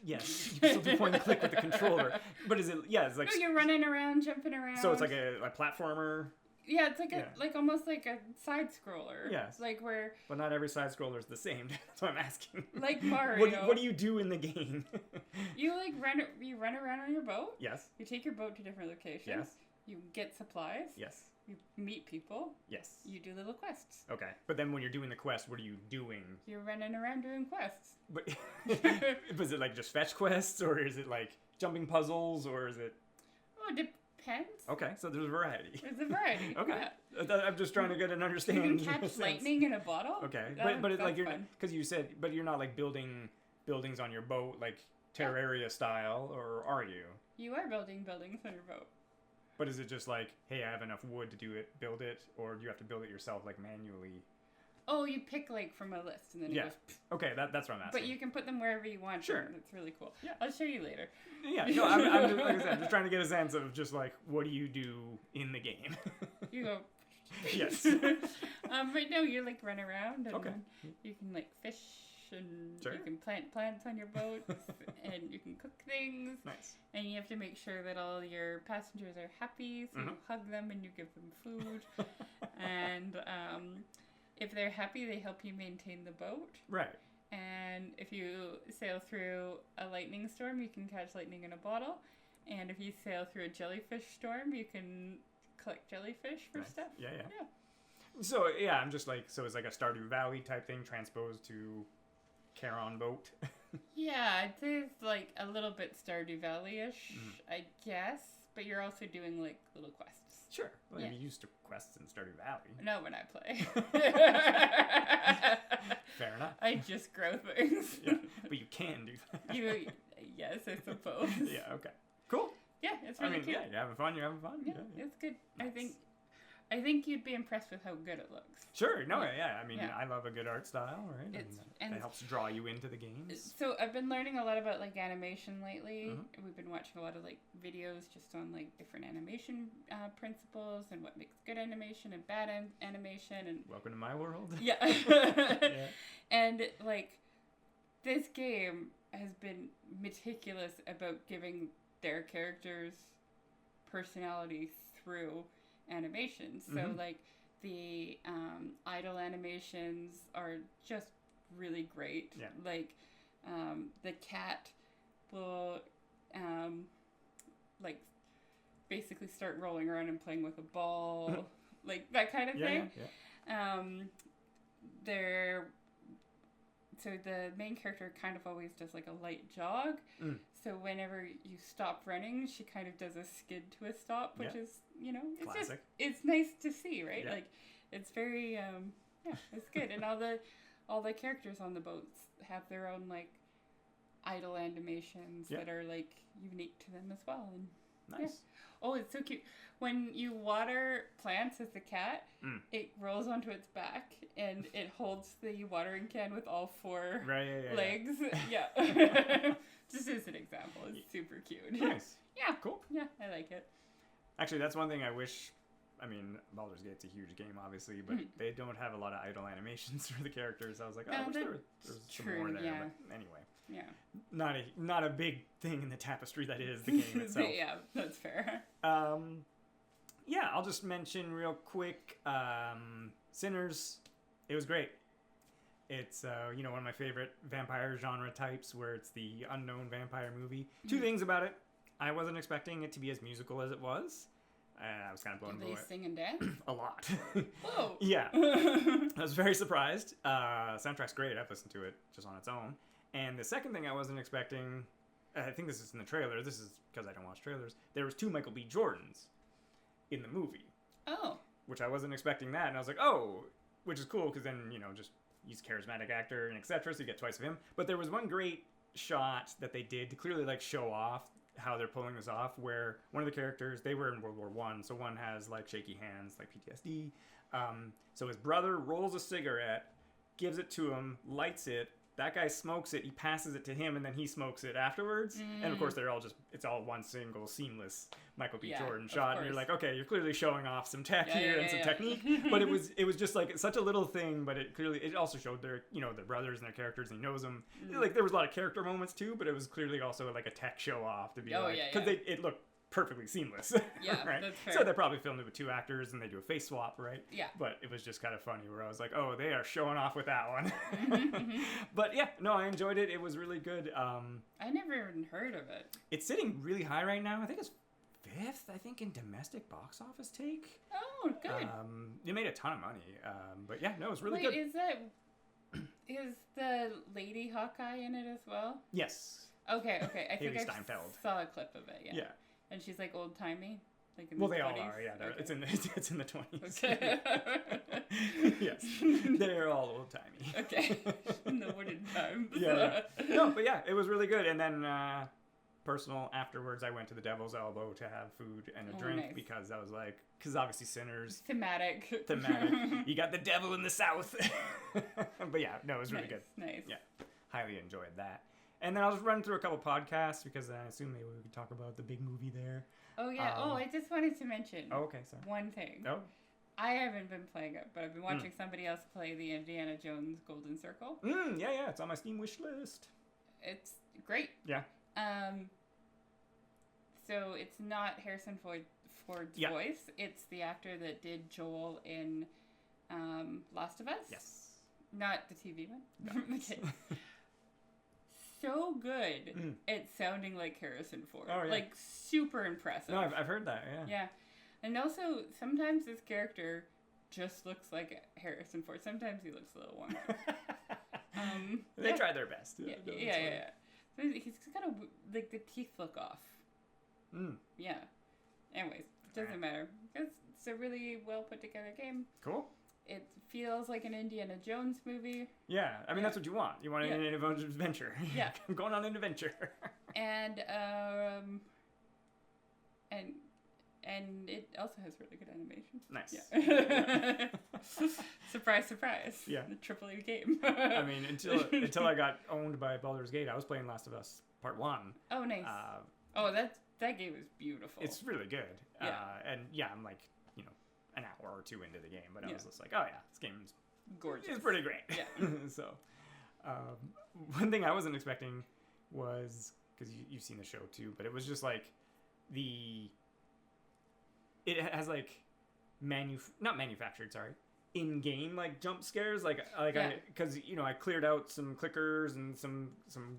yes, you can still do point and click with the controller. But is it, it's like. No, you're running around, jumping around. So it's like a platformer. Yeah, it's like almost like a side scroller. Yes. Like where. But not every side scroller is the same. That's what I'm asking. Like Mario. What do you do in the game? You run around on your boat. Yes. You take your boat to different locations. Yes. You get supplies. Yes. You meet people. Yes. You do little quests. Okay. But then when you're doing the quest, what are you doing? You're running around doing quests. But was it like just fetch quests, or is it like jumping puzzles, or is it? Oh, it depends. Okay, so there's a variety. There's a variety. Okay. Yeah. I'm just trying to get an understanding. You can catch lightning in a bottle. Okay, but it's like you're, fun. because you said, but you're not like building buildings on your boat like Terraria style, or are you? You are building buildings on your boat. But is it just like, hey, I have enough wood to build it, or do you have to build it yourself, like manually? Oh, you pick like from a list, and then it goes. Okay, that's what I'm asking. But you can put them wherever you want. Sure, it's really cool. Yeah, I'll show you later. Yeah, no, I'm just, like I said, I'm just trying to get a sense of just like, what do you do in the game? You go. Yes. But no, you like run around, and okay. You can like fish, and sure. You can plant plants on your boat, and you can cook things. Nice. And you have to make sure that all your passengers are happy, so you hug them and you give them food. And if they're happy, they help you maintain the boat. Right. And if you sail through a lightning storm, you can catch lightning in a bottle. And if you sail through a jellyfish storm, you can collect jellyfish for stuff. Yeah. So, yeah, I'm just like, so it's like a Stardew Valley type thing transposed to Charon boat. Yeah, I'd say it's like a little bit Stardew Valley-ish, I guess. But you're also doing like little quests. Sure. Well, Yeah. you used to quests in Stardew Valley. No, when I play. Fair enough. I just grow things. Yeah, but you can do that. Yes, I suppose. Yeah. Okay. Cool. Yeah, it's really cute. Yeah, you're having fun. You're having fun. Yeah, it's good. Nice. I think you'd be impressed with how good it looks. Sure. No. Yeah. I mean, Yeah. I love a good art style, right? And it helps draw you into the games. So I've been learning a lot about like animation lately. Mhm. We've been watching a lot of like videos just on like different animation principles and what makes good animation and bad animation and Welcome to my world. yeah. Yeah. And like this game has been meticulous about giving their characters personality through animations. So Mhm. like the idle animations are just really great. Yeah. Like the cat will like basically start rolling around and playing with a ball, like that kind of thing. Yeah. So the main character kind of always does like a light jog. Mm. So whenever you stop running, she kind of does a skid to a stop, which Yeah. is, it's Classic. just, it's nice to see, right? Yeah. Like it's very, it's good. And all the characters on the boats have their own like idle animations Yeah. that are like unique to them as well. And Nice. oh, it's so cute. When you water plants as a cat, Mm. it rolls onto its back and it holds the watering can with all four Right. Yeah. legs. Yeah. Just as an example. It's super cute. Nice. Yeah. Cool. Yeah, I like it. Actually, that's one thing I wish. I mean, Baldur's Gate's a huge game, obviously, but Mhm. they don't have a lot of idle animations for the characters. I was like, No, I wish there was that's some true, more there. yeah. But anyway, Yeah. not a big thing in the tapestry that is the game itself. Yeah, that's fair. Yeah, I'll just mention real quick. Sinners, it was great. It's one of my favorite vampire genre types, where it's the unknown vampire movie. Two Mhm. things about it: I wasn't expecting it to be as musical as it was. I was kind of blown Do they away. sing and dance? A lot. Whoa. Yeah. I was very surprised. Soundtrack's great. I've listened to it just on its own. And the second thing I wasn't expecting, I think this is in the trailer. This is because I don't watch trailers. There was 2 Michael B. Jordans in the movie, Oh. which I wasn't expecting that. And I was like, oh, which is cool because then, just he's a charismatic actor and etc. So you get twice of him. But there was one great shot that they did to clearly like show off how they're pulling this off, where one of the characters, they were in World War I, so one has like shaky hands, like PTSD. So his brother rolls a cigarette, gives it to him, lights it. That guy smokes it, he passes it to him, and then he smokes it afterwards. And of course, it's all one single seamless Michael B. Yeah, Jordan of shot. And you're course. like, okay, you're clearly showing off some tech Yeah, here yeah, and some yeah. technique. But it was just like such a little thing, but it also showed their brothers and their characters, and he knows them. Like there was a lot of character moments too, but it was clearly also like a tech show off to be Oh, like, yeah, because yeah. it looked perfectly seamless. Yeah, right? that's fair. So they probably filmed it with 2 actors and they do a face swap, right? Yeah. But it was just kind of funny where I was like, oh, they are showing off with that one. Mhm. But yeah, no, I enjoyed it. It was really good. I never even heard of it. It's sitting really high right now. I think it's 5th, I think, in domestic box office take. Oh, good. It made a ton of money. But yeah, no, it was really Wait, good. is the Lady Hawkeye in it as well? Yes. Okay. I think Haley I Steinfeld. saw a clip of it. Yeah. Yeah. And she's like old timey, like in Well, the they 20s? all are. Yeah, Okay. it's in the 20s. Okay. Yes, they're all old timey. Okay. In the wooden times. Yeah. No, but yeah, it was really good. And then personal afterwards, I went to the Devil's Elbow to have food and a Oh, drink nice. because I was like, because obviously Sinners. Thematic. You got the devil in the south. But yeah, no, it was really good. Nice. Yeah. Highly enjoyed that. And then I'll just run through a couple podcasts because I assume maybe we could talk about the big movie there. Oh yeah. I just wanted to mention Oh, okay, sorry. one thing. Oh, I haven't been playing it, but I've been watching somebody else play the Indiana Jones Golden Circle. yeah, it's on my Steam wish list. It's great. Yeah. So it's not Harrison Ford's Yeah. voice. It's the actor that did Joel in Last of Us. Yes. Not the TV one. No. Okay. So good Mm. at sounding like Harrison Ford. Oh, yeah. Like super impressive. No, I've heard that, yeah. Yeah. And also sometimes this character just looks like Harrison Ford. Sometimes he looks a little wonky. They yeah. try their best. Yeah. No, that's Yeah. So he's got like the teeth look off. fine. Yeah. Anyways, doesn't matter. It's a really well put together game. Cool. It feels like an Indiana Jones movie. Yeah, I mean, that's what you want. You want an Indiana Jones adventure. Yeah. I'm going on an adventure. And it also has really good animation. Nice. Yeah. Surprise, surprise. Yeah. The AAA game. I mean, until I got owned by Baldur's Gate, I was playing Last of Us Part 1. Oh, nice. That game is beautiful. It's really good. Yeah. And yeah, I'm like, an hour or two into the game, but I was just like, oh yeah, this game's gorgeous. It's pretty great. Yeah. So, one thing I wasn't expecting was, because you've seen the show too, but it was just like it has like not manufactured, sorry, in-game like jump scares, because I cleared out some clickers and some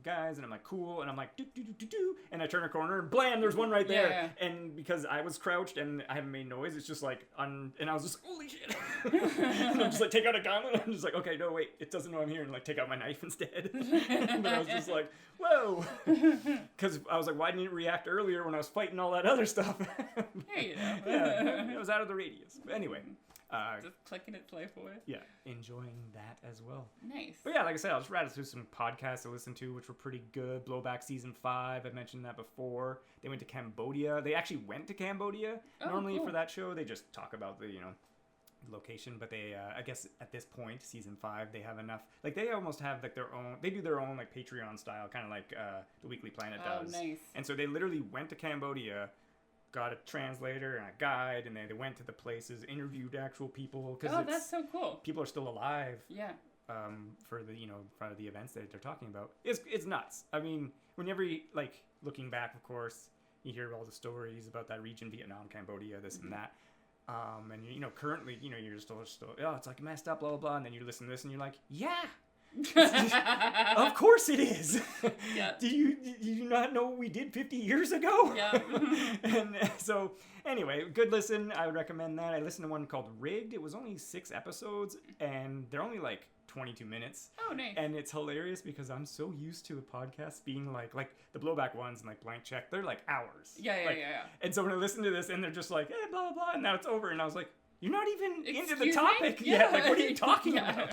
guys, and I'm like, cool, and I'm like, do do do do do, and I turn a corner and blam, there's one right there. Yeah. And because I was crouched and I haven't made noise, it's just like and I was just, holy shit. And I'm just like, take out a gun, and I'm just like, okay, no, wait, it doesn't know I'm here, and like take out my knife instead. But I was just like, whoa, because I was like, why didn't it react earlier when I was fighting all that other stuff? Yeah, it was out of the radius. But anyway, just clicking its life away. yeah, enjoying that as well. Nice. But yeah, like I said, I'll just rattle through some podcasts I listened to, which were pretty good. Blowback Season 5, I mentioned that before. They went to Cambodia. They actually went to Cambodia. Normally cool. for that show, they just talk about the, location, but they, I guess at this point, Season 5, they have enough, like they almost have like their own, they do their own like Patreon style, kind of like the Weekly Planet does. Oh, nice. And so they literally went to Cambodia, got a translator and a guide, and they went to the places, interviewed actual people. Oh, that's so cool. People are still alive. Yeah. For the for the events that they're talking about. It's nuts. I mean, whenever like looking back, of course, you hear all the stories about that region, Vietnam, Cambodia, this and that. And currently, you're still oh, it's like messed up, blah blah blah, and then you listen to this and you're like, yeah. Of course it is. Yeah. Did you not know what we did 50 years ago? Yeah. And so anyway, good listen. I would recommend that. I listened to one called Rigged. It was only 6 episodes, and they're only like 22 minutes. Oh, nice. And it's hilarious because I'm so used to a podcast being like the Blowback ones and like Blank Check, they're like hours. Yeah. And so when I listen to this and they're just like, blah blah blah, and now it's over, and I was like, you're not even into the Excuse topic me? yet. Yeah. Like, what are you talking Yeah.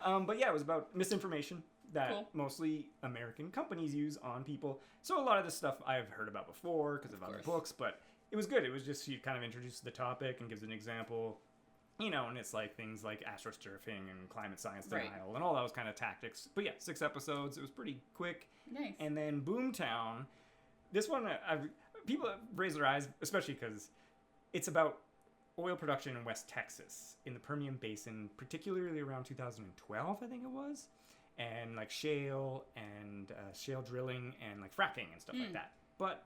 about? But yeah, it was about misinformation that Cool. mostly American companies use on people. So a lot of this stuff I've heard about before because of other course. books, but it was good. It was just, he kind of introduces the topic and gives an example, and it's like things like astroturfing and climate science denial Right. and all those kind of tactics. But yeah, 6 episodes. It was pretty quick. Nice. And then Boomtown, this one, people raise their eyes, especially because it's about oil production in West Texas, in the Permian Basin, particularly around 2012, I think it was, and like shale and shale drilling and like fracking and stuff like that. But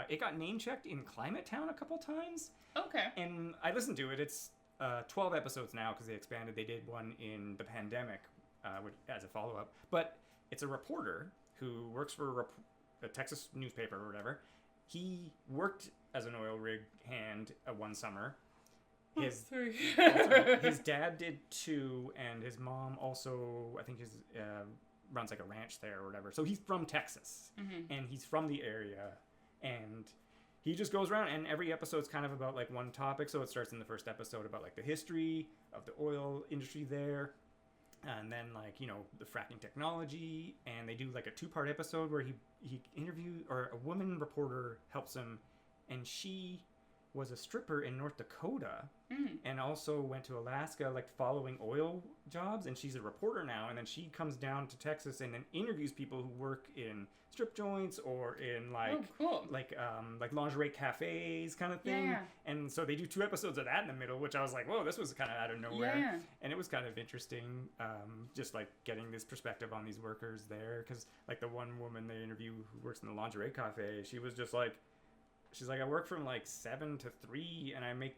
it got name checked in Climate Town a couple times, Okay. and I listened to it. It's 12 episodes now because they expanded. They did one in the pandemic as a follow-up, but it's a reporter who works for a Texas newspaper or whatever. He worked as an oil rig hand one summer. His dad did too, and his mom also, I think, runs like a ranch there or whatever. So he's from Texas, and he's from the area, and he just goes around, and every episode's kind of about like one topic. So it starts in the first episode about like the history of the oil industry there, and then like the fracking technology, and they do like a 2-part episode where he interviews, or a woman reporter helps him, and she was a stripper in North Dakota and also went to Alaska, like following oil jobs, and she's a reporter now, and then she comes down to Texas and then interviews people who work in strip joints or in like like lingerie cafes kind of thing. Yeah. And so they do 2 episodes of that in the middle, which I was like, whoa, this was kind of out of nowhere. Yeah. And it was kind of interesting, just like getting this perspective on these workers there, because like the one woman they interview who works in the lingerie cafe, she was just like, she's like, I work from like 7 to 3 and I make,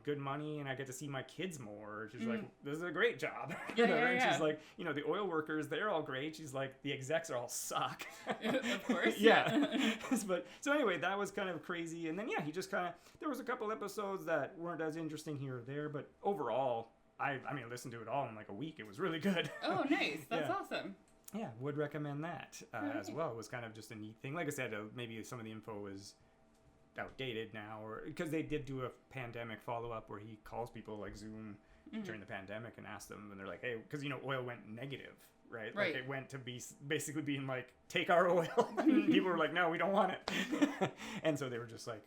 good money and I get to see my kids more. She's like, this is a great job. And she's like, the oil workers, they're all great. She's like, the execs all suck. Of course. Yeah. But so anyway, that was kind of crazy. And then, yeah, he just kind of, there was a couple episodes that weren't as interesting here or there, but overall, I listened to it all in like a week. It was really good. Oh, nice. That's Yeah. awesome. Yeah, would recommend that Right. as well. It was kind of just a neat thing. Like I said, maybe some of the info was outdated now, or because they did do a pandemic follow-up where he calls people like Zoom during the pandemic and asks them, and they're like, hey, because oil went negative, right? Like it went to be basically being like, take our oil, and people were like, no, we don't want it. And so they were just like,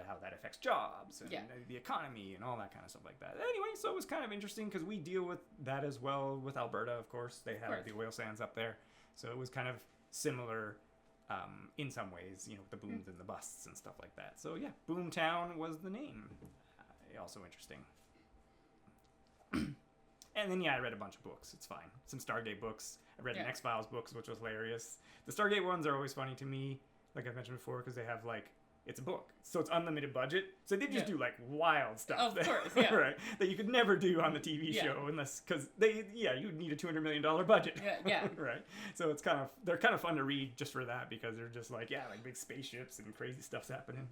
how that affects jobs and the economy and all that kind of stuff like that. Anyway, so it was kind of interesting because we deal with that as well with Alberta, of course. They have the oil sands up there. So it was kind of similar in some ways, the booms and the busts and stuff like that. So yeah, Boomtown was the name. Also interesting. And then I read a bunch of books. It's fine. Some Stargate books. I read an X-Files books, which was hilarious. The Stargate ones are always funny to me, like I mentioned before, because they have it's a book, so it's unlimited budget. So they just do wild stuff. Of course, yeah. Right? That you could never do on the TV show unless, because you'd need a $200 million budget. Yeah. Right. So they're kind of fun to read just for that, because they're just big spaceships and crazy stuff's happening.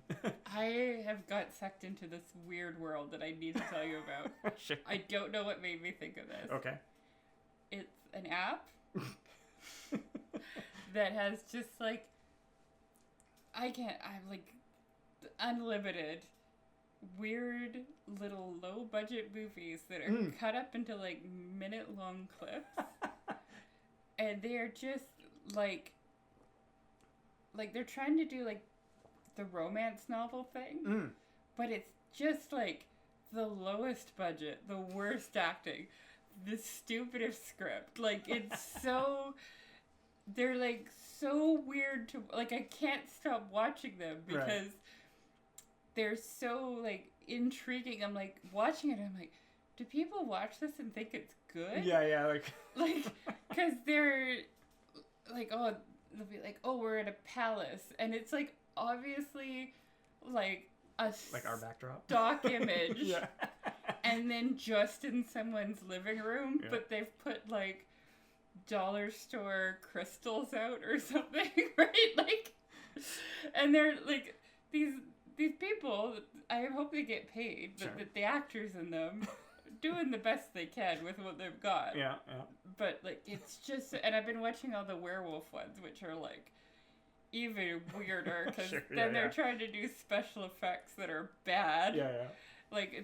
I have got sucked into this weird world that I need to tell you about. Sure. I don't know what made me think of this. Okay. It's an app that has just unlimited weird little low budget movies that are cut up into minute long clips. And they're just they're trying to do the romance novel thing, but it's just the lowest budget, the worst acting, the stupidest script. It's so they're so weird to I can't stop watching them because they're so intriguing. I'm watching it, I'm do people watch this and think it's good? Yeah, because they're oh, they'll be oh, we're in a palace, and it's obviously a our backdrop stock image and then just in someone's living room, but they've put dollar store crystals out or something, right? And they're these people, I hope they get paid, but the actors in them doing the best they can with what they've got. Yeah. But it's just, and I've been watching all the werewolf ones, which are even weirder, because then they're trying to do special effects that are bad. Yeah.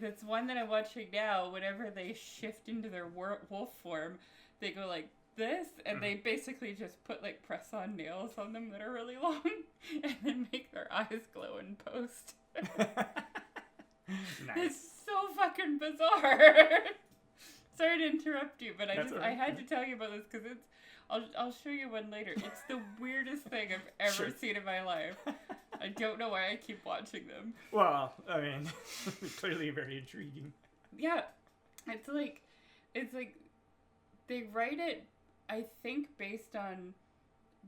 That's one that I'm watching now. Whenever they shift into their wolf form, they go this, and they basically just put press-on nails on them that are really long, and then make their eyes glow in post. Nice. It's so fucking bizarre. Sorry to interrupt you, but I had to tell you about this because it's. I'll show you one later. It's the weirdest thing I've ever seen in my life. I don't know why I keep watching them. Well, I mean, clearly very intriguing. Yeah, it's they write it, I think, based on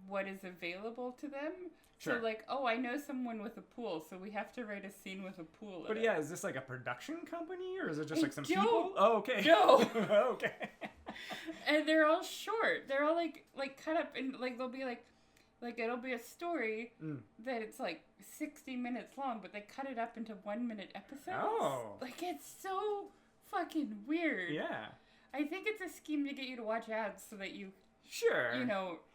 what is available to them. Sure. So oh, I know someone with a pool, so we have to write a scene with a pool. But is this a production company, or is it just some don't people? Oh, okay. No. Okay. And they're all short. They're all cut up in they'll be it'll be a story that it's 60 minutes long, but they cut it up into 1 minute episodes. Oh. It's so fucking weird. Yeah. I think it's a scheme to get you to watch ads so that you. Sure.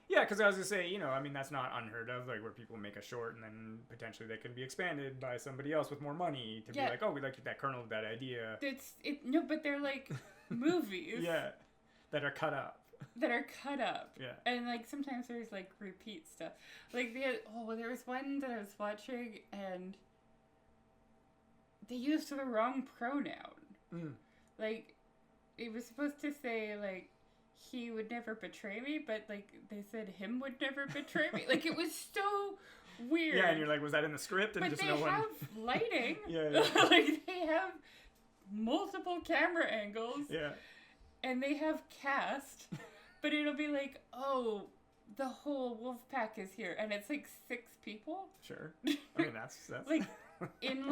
Yeah, because I was going to say, I mean, that's not unheard of, where people make a short and then potentially they can be expanded by somebody else with more money to be oh, we like that kernel of that idea. No, but they're movies. Yeah, that are cut up. Yeah. And sometimes there's repeat stuff. There was one that I was watching and they used the wrong pronoun. It was supposed to say he would never betray me, but they said him would never betray me. It was so weird. Yeah, and you're was that in the script? And but just they no one. have lighting. Yeah. They have multiple camera angles. Yeah. And they have cast, but it'll be oh, the whole wolf pack is here, and it's 6 people. Sure. I mean that's in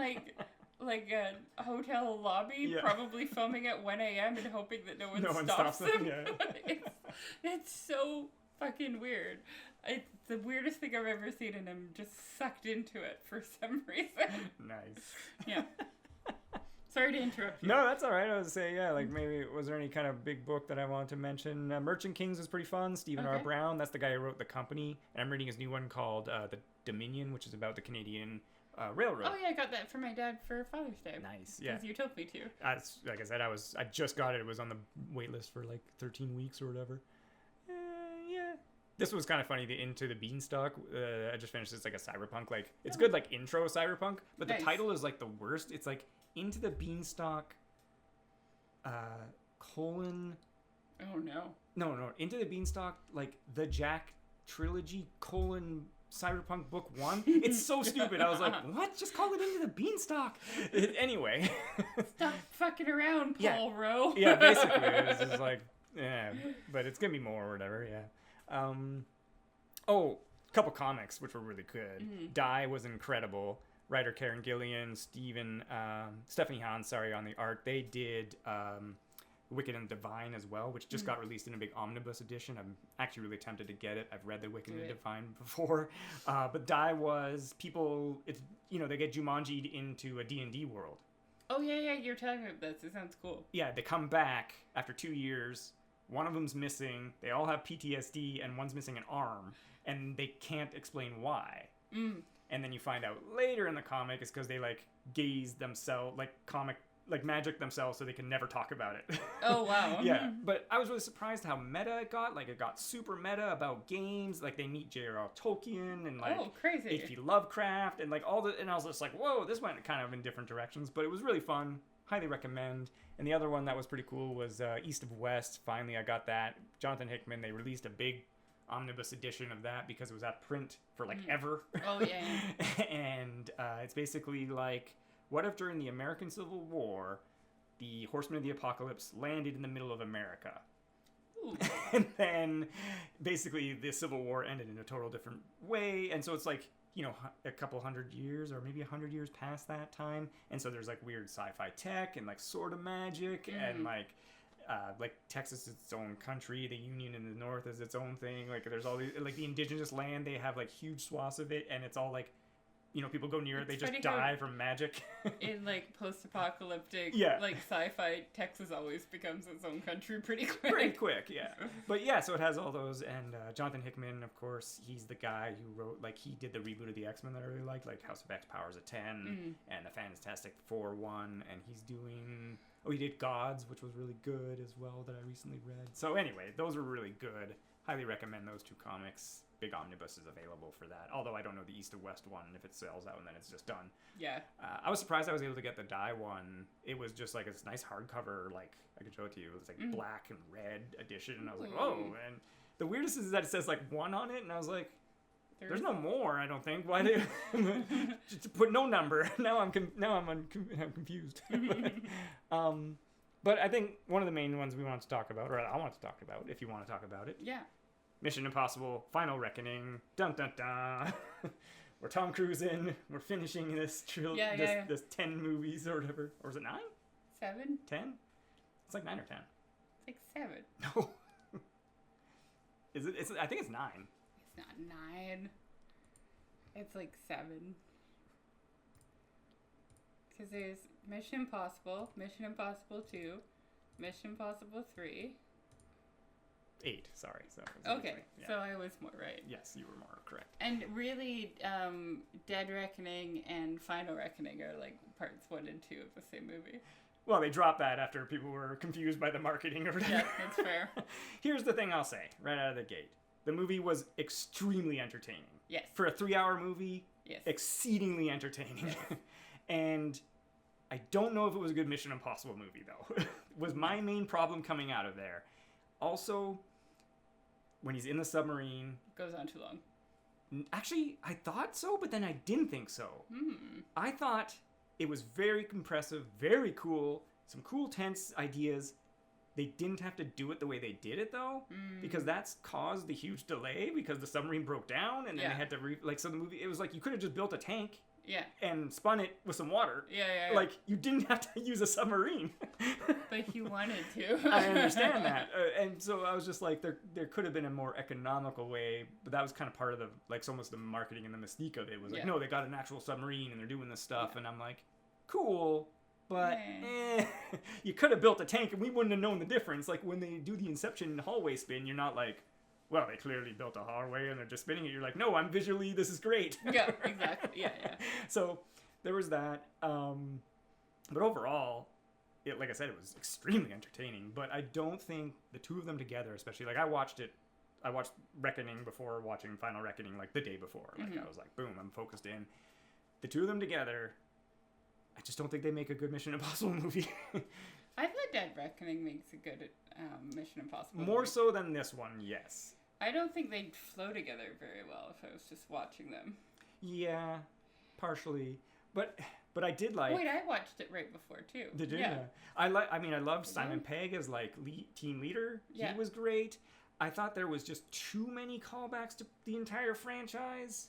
a hotel lobby, probably filming at 1 a.m. and hoping that no one stops them. Yeah. It's so fucking weird. It's the weirdest thing I've ever seen, and I'm just sucked into it for some reason. Nice. Yeah. Sorry to interrupt you. No, that's all right. I was saying, maybe, was there any kind of big book that I wanted to mention? Merchant Kings was pretty fun. Stephen R. Brown, that's the guy who wrote The Company. And I'm reading his new one called The Dominion, which is about the Canadian Railroad. Oh yeah, I got that for my dad for Father's Day. Nice. Yeah. Because you told me to. Like I said, I just got it. It was on the wait list for like 13 weeks or whatever. Yeah. This was kind of funny. The Into the Beanstalk. I just finished. It's like a cyberpunk. Like it's good. Like intro cyberpunk. But the title is like the worst. It's like Into the Beanstalk. Colon. Oh no. No. Into the Beanstalk. Like the Jack trilogy. Colon. Cyberpunk Book 1. It's so stupid. I was like, what? Just call it Into the Beanstalk. Anyway. Stop fucking around, Paul Rowe. Yeah, basically. It was just like, yeah. But it's going to be more or whatever, yeah. A couple comics, which were really good. Mm-hmm. Die was incredible. Writer Karen Gillian, Stephanie Hahn, on the art. They did Wicked and Divine as well, which just got released in a big omnibus edition. I'm actually really tempted to get it. I've read the Wicked and Divine before, but Die was people. It's they get Jumanji'd into a D&D world. Oh yeah, you're telling me about this. It sounds cool. Yeah, they come back after 2 years. One of them's missing. They all have PTSD, and one's missing an arm, and they can't explain why. Mm. And then you find out later in the comic it's because they gaze themselves magic themselves so they can never talk about it. Oh, wow. Yeah, but I was really surprised how meta it got. It got super meta about games. They meet J.R.R. Tolkien and crazy. H.P. Lovecraft and all the, and I was just like, whoa, this went kind of in different directions, but it was really fun. Highly recommend. And the other one that was pretty cool was East of West. Finally, I got that. Jonathan Hickman, they released a big omnibus edition of that because it was out print for ever. Oh, yeah. And it's basically what if during the American Civil War, the Horsemen of the Apocalypse landed in the middle of America? Ooh. And then basically the Civil War ended in a total different way. And so it's a couple hundred years or maybe 100 years past that time. And so there's weird sci-fi tech and sword of magic and Texas is its own country. The Union in the North is its own thing. There's all these, the indigenous land, they have huge swaths of it, and it's all people go near it, they just die from magic. In post-apocalyptic, yeah. Sci-fi, Texas always becomes its own country pretty quick. Pretty quick, yeah. But yeah, so it has all those, and Jonathan Hickman, of course, he's the guy who wrote, he did the reboot of the X-Men that I really liked, House of X, Powers of 10, and the Fantastic Four one, and he's doing, he did Gods, which was really good as well, that I recently read. So anyway, those were really good. Highly recommend those two comics. Big omnibus is available for that. Although I don't know the East of West one, if it sells out and then it's just done. Yeah. I was surprised I was able to get the Die one. It was just this nice hardcover, I could show it to you. It was black and red edition, and I was like, whoa. And the weirdest is that it says 1 on it, and I was like, there's no more, I don't think. Why they just put no number? Now I'm confused. But I think one of the main ones we want to talk about, or I want to talk about, if you want to talk about it. Yeah. Mission Impossible, Final Reckoning, dun dun dun. We're Tom Cruise in. We're finishing this this 10 movies or whatever. Or is it 9? 7? 10? It's 9 or 10. It's 7. No. Is it? I think it's 9. It's not 9. It's 7. Because there's Mission Impossible, Mission Impossible 2, Mission Impossible 3. 8, sorry. So okay, yeah. So I was more right. Yes, you were more correct. And really, Dead Reckoning and Final Reckoning are parts 1 and 2 of the same movie. Well, they dropped that after people were confused by the marketing or whatever. Yeah, that's fair. Here's the thing I'll say, right out of the gate. The movie was extremely entertaining. Yes. For a 3-hour movie, yes. Exceedingly entertaining. Yes. And I don't know if it was a good Mission Impossible movie, though. Was my main problem coming out of there. Also, when he's in the submarine... Goes on too long. Actually, I thought so, but then I didn't think so. I thought it was very impressive, very cool, some cool tense ideas. They didn't have to do it the way they did it, though, because that's caused the huge delay because the submarine broke down, and then they had to... so the movie, it was you could have just built a tank... Yeah. And spun it with some water. Yeah. You didn't have to use a submarine. But you wanted to. I understand that. And so I was just there could have been a more economical way, but that was kind of part of the, it's almost the marketing and the mystique of it. It was no, they got an actual submarine and they're doing this stuff. Yeah. And I'm like, cool, but you could have built a tank and we wouldn't have known the difference. When they do the Inception hallway spin, you're not well, they clearly built a hallway and they're just spinning it. You're like, no, I'm visually, this is great. Yeah, exactly. Yeah. So there was that. But overall, like I said, it was extremely entertaining. But I don't think the two of them together, especially, like I watched Reckoning before watching Final Reckoning, like the day before. Like I was like, boom, I'm focused in. The two of them together, I just don't think they make a good Mission Impossible movie. I thought Dead Reckoning makes a good Mission Impossible More movie. so than this one, yes. I don't think they'd flow together very well if I was just watching them. Yeah, partially. But I did like... Wait, I watched it right before, too. Did you? Yeah. I loved Simon Pegg as, like, team leader. Yeah. He was great. I thought there was just too many callbacks to the entire franchise.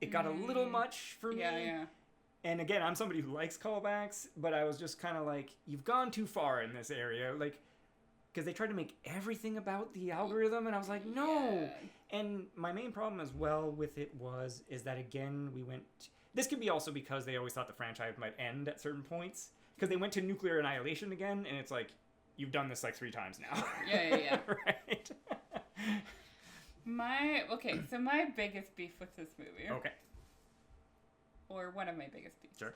It got a little much for me. Yeah. And again, I'm somebody who likes callbacks, but I was just kind of like, you've gone too far in this area. Like, because they tried to make everything about the algorithm, and I was like, no. Yeah. And my main problem as well with it is that, again, we went... This could be also because they always thought the franchise might end at certain points. Because they went to nuclear annihilation again, and it's like, you've done this like 3 times now. Yeah. Right? So my biggest beef with this movie... Okay. Or one of my biggest beefs. Sure.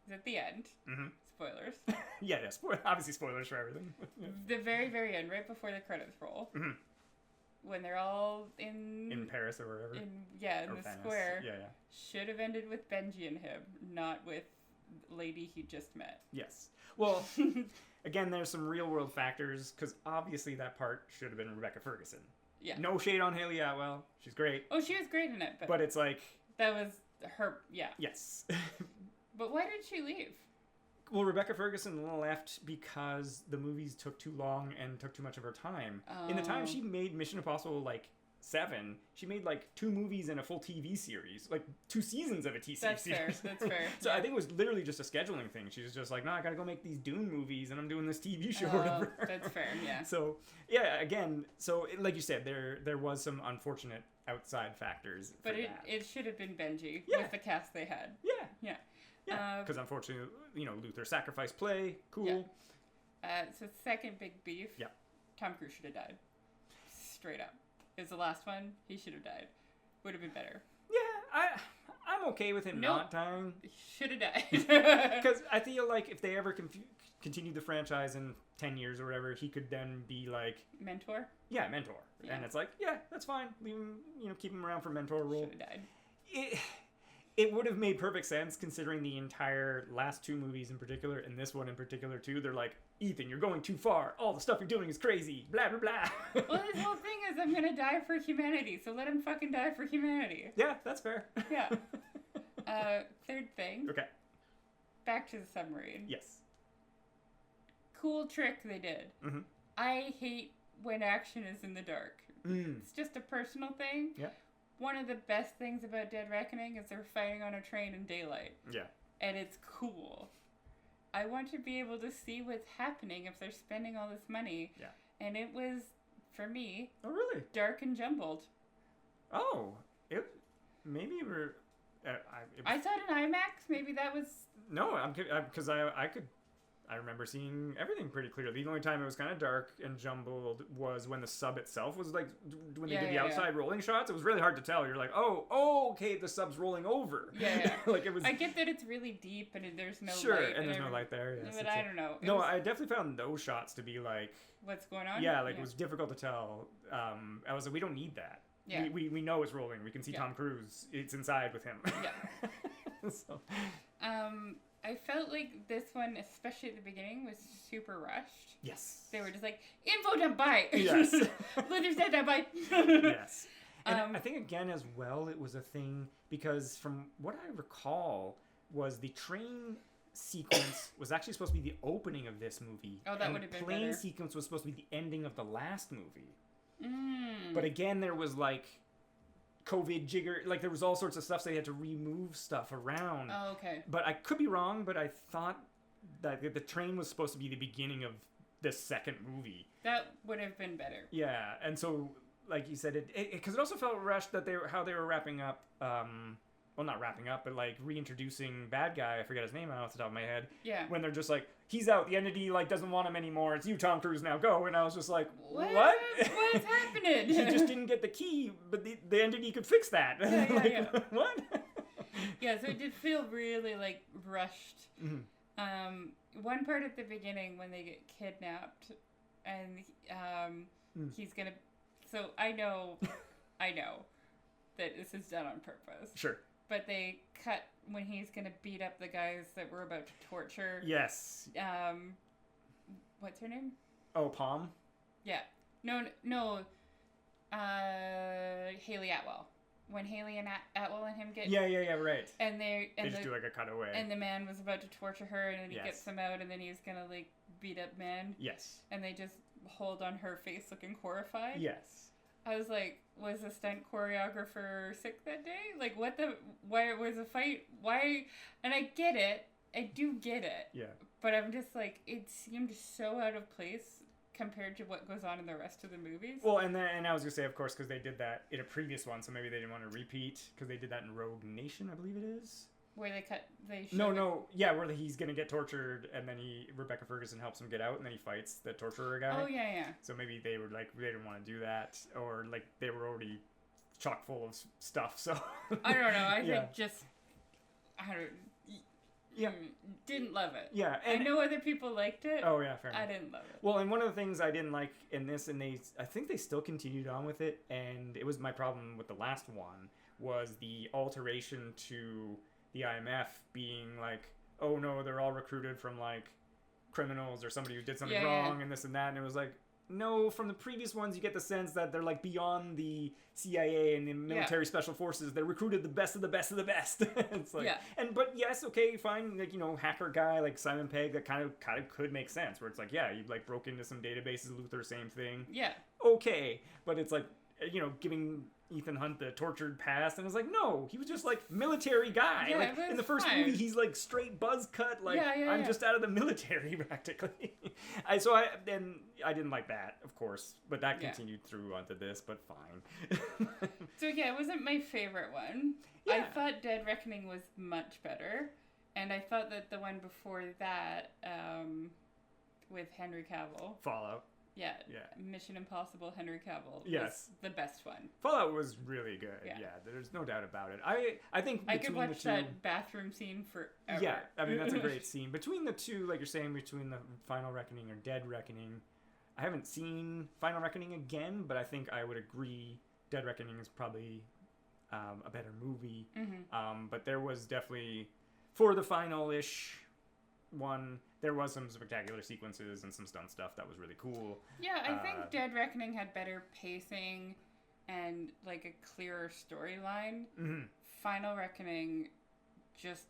Is at the end. Mm-hmm. Spoilers. Yeah. Obviously spoilers for everything. The very, very end, right before the credits roll. Mm-hmm. When they're all in Paris or wherever. in or the Venice. square. Yeah. Should have ended with Benji and him, not with lady he just met. Yes. Well, again, there's some real world factors, because obviously that part should have been Rebecca Ferguson. Yeah. No shade on Haley Atwell. She's great. Oh, she was great in it, But it's like... that was her, yeah. Yes. But why did she leave? Well, Rebecca Ferguson left because the movies took too long and took too much of her time. In the time she made Mission Impossible, like, 7, she made, like, 2 movies and a full TV series. Like, 2 seasons of a TV That's series. That's fair. So I think it was literally just a scheduling thing. She was just like, no, I gotta go make these Dune movies, and I'm doing this TV show or whatever. That's fair, yeah. So, yeah, again, like you said, there was some unfortunate outside factors. But for that. it should have been Benji Yeah. with the cast they had. Yeah. Yeah. Because unfortunately, Luther sacrificed play. Cool. Yeah. So second big beef. Yeah. Tom Cruise should have died. Straight up. It was the last one. He should have died. Would have been better. Yeah, I'm okay with him not dying. He should have died. Because I feel like if they ever continue the franchise in 10 years or whatever, he could then be like... Mentor? Yeah, mentor. Yeah. And it's like, yeah, that's fine. Leave him, keep him around for mentor role. Should have died. It would have made perfect sense considering the entire last 2 movies in particular, and this one in particular too. They're like, Ethan, you're going too far. All the stuff you're doing is crazy. Blah, blah, blah. Well, his whole thing is I'm going to die for humanity, so let him fucking die for humanity. Yeah, that's fair. Yeah. Third thing. Okay. Back to the submarine. Yes. Cool trick they did. Mm-hmm. I hate when action is in the dark. It's just a personal thing. Yeah. One of the best things about Dead Reckoning is they're fighting on a train in daylight. Yeah. And it's cool. I want to be able to see what's happening if they're spending all this money. Yeah. And it was, for me, Oh, really? dark and jumbled. Oh, maybe we're... I saw it in IMAX. Maybe that was... No, because I remember seeing everything pretty clearly. The only time it was kind of dark and jumbled was when the sub itself was like, when they did the outside rolling shots, it was really hard to tell. You're like, oh, okay, the sub's rolling over. Yeah. Like it was... I get that it's really deep and there's no sure, light. and there's no light there. Yes, but I don't know. No, I definitely found those shots to be like... What's going on? Yeah, like it was difficult to tell. I was like, we don't need that. Yeah. We know it's rolling. We can see Tom Cruise. It's inside with him. Yeah. So. I felt like this one, especially at the beginning, was super rushed. Yes. They were just like, info dump, bye. Yes. Luther said that, bye. Yes. And I think, again, as well, it was a thing because from what I recall was the train sequence was actually supposed to be the opening of this movie. Oh, that would have been better. The plane better. sequence was supposed to be the ending of the last movie. Mm. But again, there was like COVID jigger, like there was all sorts of stuff, so they had to remove stuff around. Oh, okay. But I could be wrong, but I thought that the train was supposed to be the beginning of the second movie. That would have been better. Yeah, and so, like you said, because it also felt rushed that how they were wrapping up well, not wrapping up, but like reintroducing bad guy. I forget his name now off the top of my head. Yeah. When they're just like, he's out. The entity like doesn't want him anymore. It's you, Tom Cruise. Now go. And I was just like, what? What's happening? He just didn't get the key, but the entity could fix that. Yeah, like, yeah. What? Yeah, so it did feel really like rushed. Mm-hmm. One part at the beginning when they get kidnapped, and he's gonna. So I know that this is done on purpose. Sure. But they cut when he's gonna beat up the guys that were about to torture. Yes. What's her name? Oh, Palm? Yeah. No. Haley Atwell. When Haley and Atwell and him get. Yeah, right. And they just do like a cutaway. And the man was about to torture her, and then he Yes. gets them out, and then he's gonna like beat up man. Yes. And they just hold on her face, looking horrified. Yes. I was like, was the stunt choreographer sick that day? Like, what the? Why was a fight? Why? And I get it. I do get it. Yeah. But I'm just like, it seemed so out of place compared to what goes on in the rest of the movies. Well, and I was gonna say, of course, because they did that in a previous one, so maybe they didn't want to repeat because they did that in Rogue Nation, I believe it is. Where they Yeah, where he's gonna get tortured, and then Rebecca Ferguson helps him get out, and then he fights the torturer guy. Oh yeah. So maybe they were like, they didn't want to do that, or like they were already chock full of stuff. So I don't know. I think just Yeah. Didn't love it. Yeah. And I know other people liked it. Oh yeah, fair enough. I didn't love it. Well, and one of the things I didn't like in this, and I think they still continued on with it, and it was my problem with the last one, was the alteration to the IMF being like, oh no, they're all recruited from like criminals or somebody who did something wrong and this and that, and it was like, no, from the previous ones you get the sense that they're like beyond the CIA and the military special forces. They recruited the best of the best of the best. It's like, but yes, okay, fine, like, you know, hacker guy like Simon Pegg, that kind of could make sense, where it's like, yeah, you like broke into some databases, Luther, same thing. Yeah. Okay, but it's like, you know, giving Ethan Hunt the tortured past, and it's like, no, he was just like military guy. Yeah, like in the first movie, he's like straight buzz cut, like I'm just out of the military practically. I didn't like that, of course, but that continued through onto this, but fine. So yeah, it wasn't my favorite one. Yeah. I thought Dead Reckoning was much better, and I thought that the one before that, with Henry Cavill, Fallout. Yeah. Mission Impossible, Henry Cavill. Yes. Was the best one. Fallout was really good. Yeah, there's no doubt about it. I think I could watch that bathroom scene forever. Yeah, I mean, that's a great scene. Between the two, like you're saying, between the Final Reckoning or Dead Reckoning, I haven't seen Final Reckoning again, but I think I would agree Dead Reckoning is probably a better movie. Mm-hmm. But there was definitely, for the final-ish one, there was some spectacular sequences and some stunt stuff that was really cool. Yeah, I think Dead Reckoning had better pacing and like a clearer storyline. Mm-hmm. Final Reckoning, just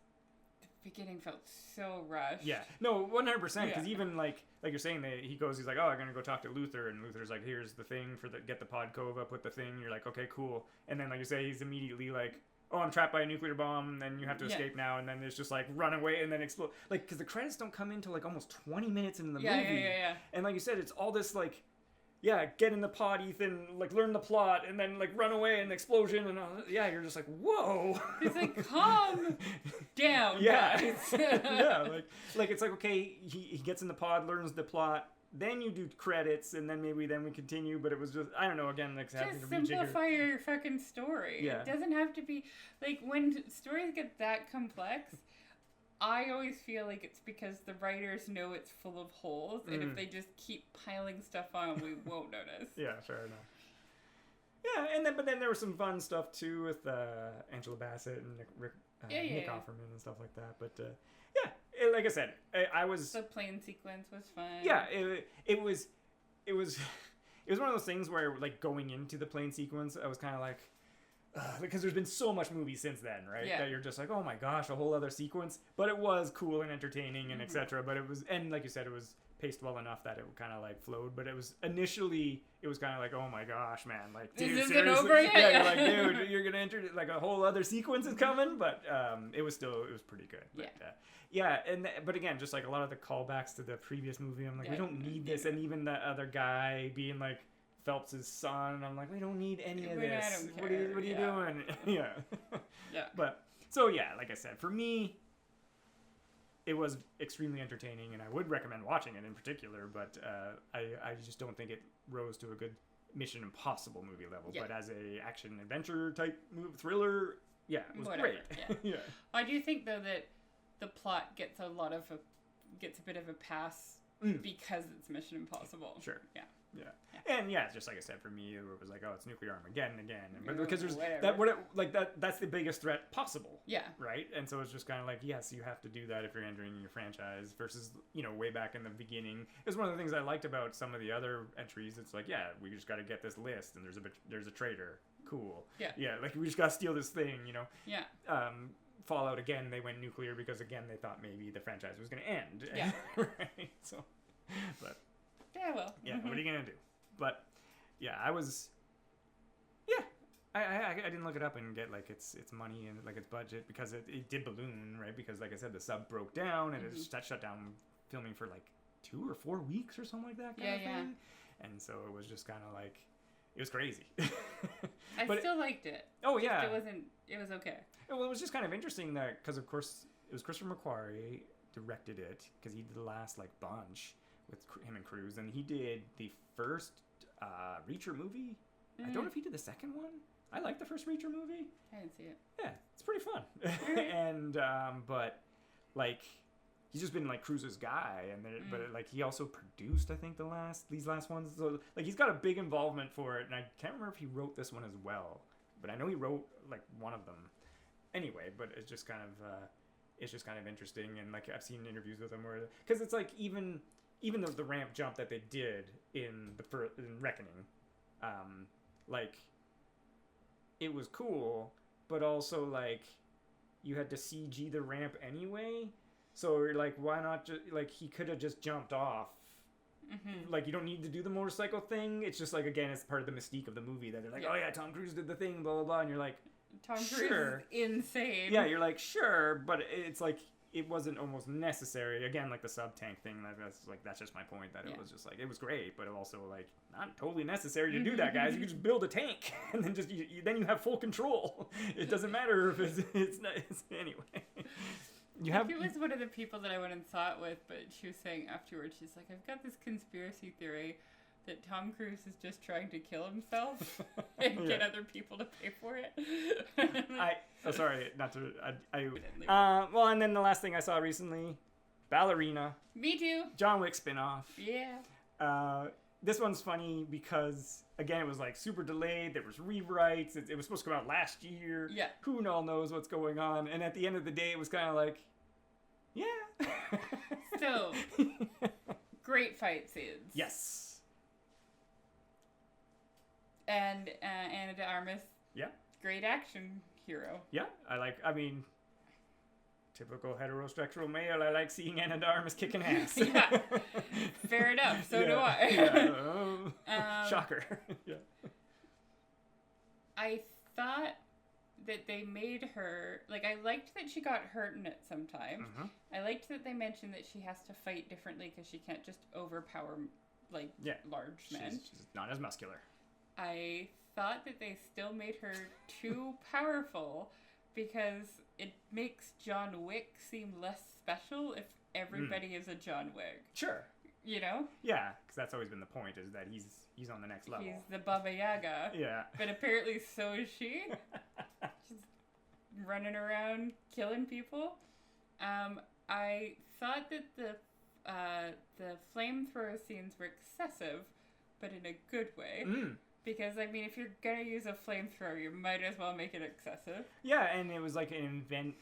the beginning felt so rushed. Yeah, no, 100%. Because even like you're saying, he's like, oh, I'm gonna go talk to Luther, and Luther's like, here's the thing for get the Podkova, put the thing. You're like, okay, cool. And then like you say, he's immediately like, oh, I'm trapped by a nuclear bomb, and you have to escape now, and then there's just like run away and then explode. Like, because the credits don't come in until like almost 20 minutes into the movie. Yeah. And like you said, it's all this like, get in the pod, Ethan, like learn the plot, and then like run away and explosion, and you're just like, whoa. It's like, calm down, guys. like it's like, okay, he gets in the pod, learns the plot. Then you do credits, and then we continue, but it was just, I don't know, again, like having to rejigger. Just simplify your fucking story. Yeah. It doesn't have to be, like, when stories get that complex, I always feel like it's because the writers know it's full of holes, and if they just keep piling stuff on, we won't notice. Yeah, fair enough. Yeah, but then there was some fun stuff, too, with Angela Bassett and Nick Offerman and stuff like that, but, like I said, I was... The plane sequence was fun. Yeah, it was one of those things where, like, going into the plane sequence, I was kind of like, because there's been so much movie since then, right? Yeah. That you're just like, oh my gosh, a whole other sequence. But it was cool and entertaining and etc. But it was, and like you said, it was paced well enough that it kind of like flowed. But it was initially, it was kind of like, oh my gosh, man, like, dude, this seriously? isn't over yet. Yeah, you're like, dude, you're gonna enter like a whole other sequence is coming. But it was pretty good. But, but again, just like a lot of the callbacks to the previous movie, I'm like, we don't need this. And even the other guy being like Phelps' son, I'm like, we don't need any of this. What are you doing? Yeah. Yeah. But So yeah, like I said, for me, it was extremely entertaining, and I would recommend watching it in particular. But I just don't think it rose to a good Mission Impossible movie level. Yeah. But as a action adventure type thriller, yeah, it was Whatever, great. yeah. Yeah. I do think though that the plot gets a bit of a pass because it's Mission Impossible. Sure. Yeah. Yeah. And yeah, just like I said, for me, it was like, oh, it's nuclear Armageddon again. But Yeah, because there's whatever. that's the biggest threat possible. Yeah. Right? And so it's just kind of like, yes, you have to do that if you're entering your franchise versus, way back in the beginning. It was one of the things I liked about some of the other entries. It's like, yeah, we just got to get this list and there's a traitor. Cool. Yeah. Yeah, like we just got to steal this thing, Yeah. Fallout, again, they went nuclear because, again, they thought maybe the franchise was going to end. Yeah. Right? So, but... Yeah, well. Yeah, what are you gonna do? But yeah, I didn't look it up and get like its money and like its budget because it did balloon, right? Because like I said, the sub broke down and it shut down filming for like 2 or 4 weeks or something like that kind of thing. And so it was just kind of like it was crazy. I still liked it. Oh yeah, it was okay. Well, it was just kind of interesting that because of course it was Christopher McQuarrie directed it because he did the last like bunch with him and Cruise, and he did the first Reacher movie. I don't know if he did the second one. I like the first Reacher movie. I didn't see it. Yeah, it's pretty fun. And but like he's just been like Cruise's guy, and then, but like he also produced I think these last ones. So like he's got a big involvement for it, and I can't remember if he wrote this one as well, but I know he wrote like one of them. Anyway, but it's just kind of interesting, and like I've seen interviews with him where because it's like even the ramp jump that they did in Reckoning, like it was cool, but also like you had to CG the ramp anyway, so you're like, why not just like he could have just jumped off. Like you don't need to do the motorcycle thing. It's just like again, it's part of the mystique of the movie that they're like, oh yeah, Tom Cruise did the thing, blah blah blah, and you're like, Tom Cruise is insane. Yeah, you're like sure, but it's like. It wasn't almost necessary. Again, like the sub-tank thing, that's just my point, that it was just like, it was great, but also like not totally necessary to do that, guys. You can just build a tank and then then you have full control. It doesn't matter if it's anyway. It was one of the people that I went and saw it with, but she was saying afterwards, she's like, I've got this conspiracy theory that Tom Cruise is just trying to kill himself and get other people to pay for it. Well, and then the last thing I saw recently, Ballerina. Me too. John Wick spinoff. Yeah. This one's funny because, again, it was like super delayed. There was rewrites. It was supposed to come out last year. Yeah. Who all knows what's going on? And at the end of the day, it was kind of like, yeah. Still, great fight scenes. Yes. And Ana de Armas. Yeah. Great action hero. Yeah. Typical heterosexual male, I like seeing Ana de Armas kicking ass. Yeah. Fair enough. So do I. Yeah. Shocker. Yeah. I thought that they made her, like, I liked that she got hurt in it sometimes. I liked that they mentioned that she has to fight differently because she can't just overpower, like, large men. She's not as muscular. I thought that they still made her too powerful because it makes John Wick seem less special if everybody is a John Wick. Sure. You know? Yeah, because that's always been the point, is that he's on the next level. He's the Baba Yaga. Yeah. But apparently so is she. Just running around killing people. I thought that the flamethrower scenes were excessive, but in a good way. Because, I mean, if you're going to use a flamethrower, you might as well make it excessive. Yeah, and it was like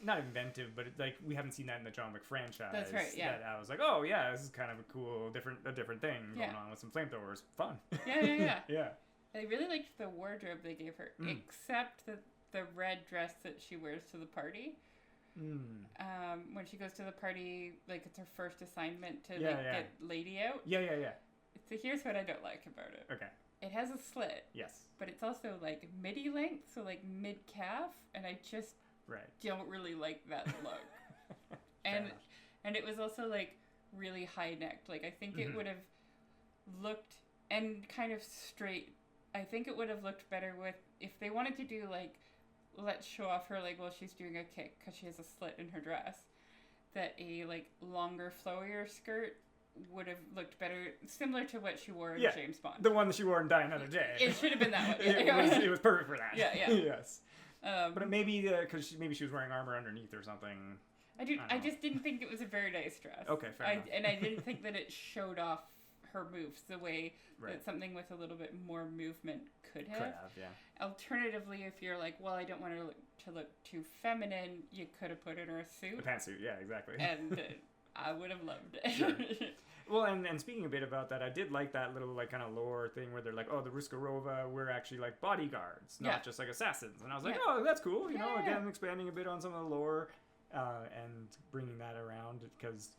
not inventive, but like we haven't seen that in the John Wick franchise. That's right, yeah. That I was like, oh yeah, this is kind of a cool, different thing going on with some flamethrowers. Fun. Yeah. Yeah. I really liked the wardrobe they gave her, except the red dress that she wears to the party. When she goes to the party, like it's her first assignment to get lady out. Yeah. So here's what I don't like about it. Okay. It has a slit. Yes. But it's also like midi length, so like mid calf, and I just don't really like that look. and it was also like really high necked. Like I think it would have looked and kind of straight. I think it would have looked better with if they wanted to do like let's show off her, like, while she's doing a kick because she has a slit in her dress, that a, like, longer, flowier skirt would have looked better, similar to what she wore in James Bond. The one that she wore in Die Another Day. It should have been that one. It was perfect for that. Yeah. Yes. But maybe because maybe she was wearing armor underneath or something. I just didn't think it was a very nice dress. Okay, fair enough. And I didn't think that it showed off her moves the way that something with a little bit more movement could have. Alternatively, if you're like, well, I don't want her to look too feminine, you could have put her in a suit. A pantsuit, yeah, exactly. And I would have loved it. Sure. Well, and speaking a bit about that, I did like that little, like, kind of lore thing where they're like, oh, the Ruskarova, we're actually, like, bodyguards, not just, like, assassins. And I was like, oh, that's cool. You know, again, expanding a bit on some of the lore and bringing that around because,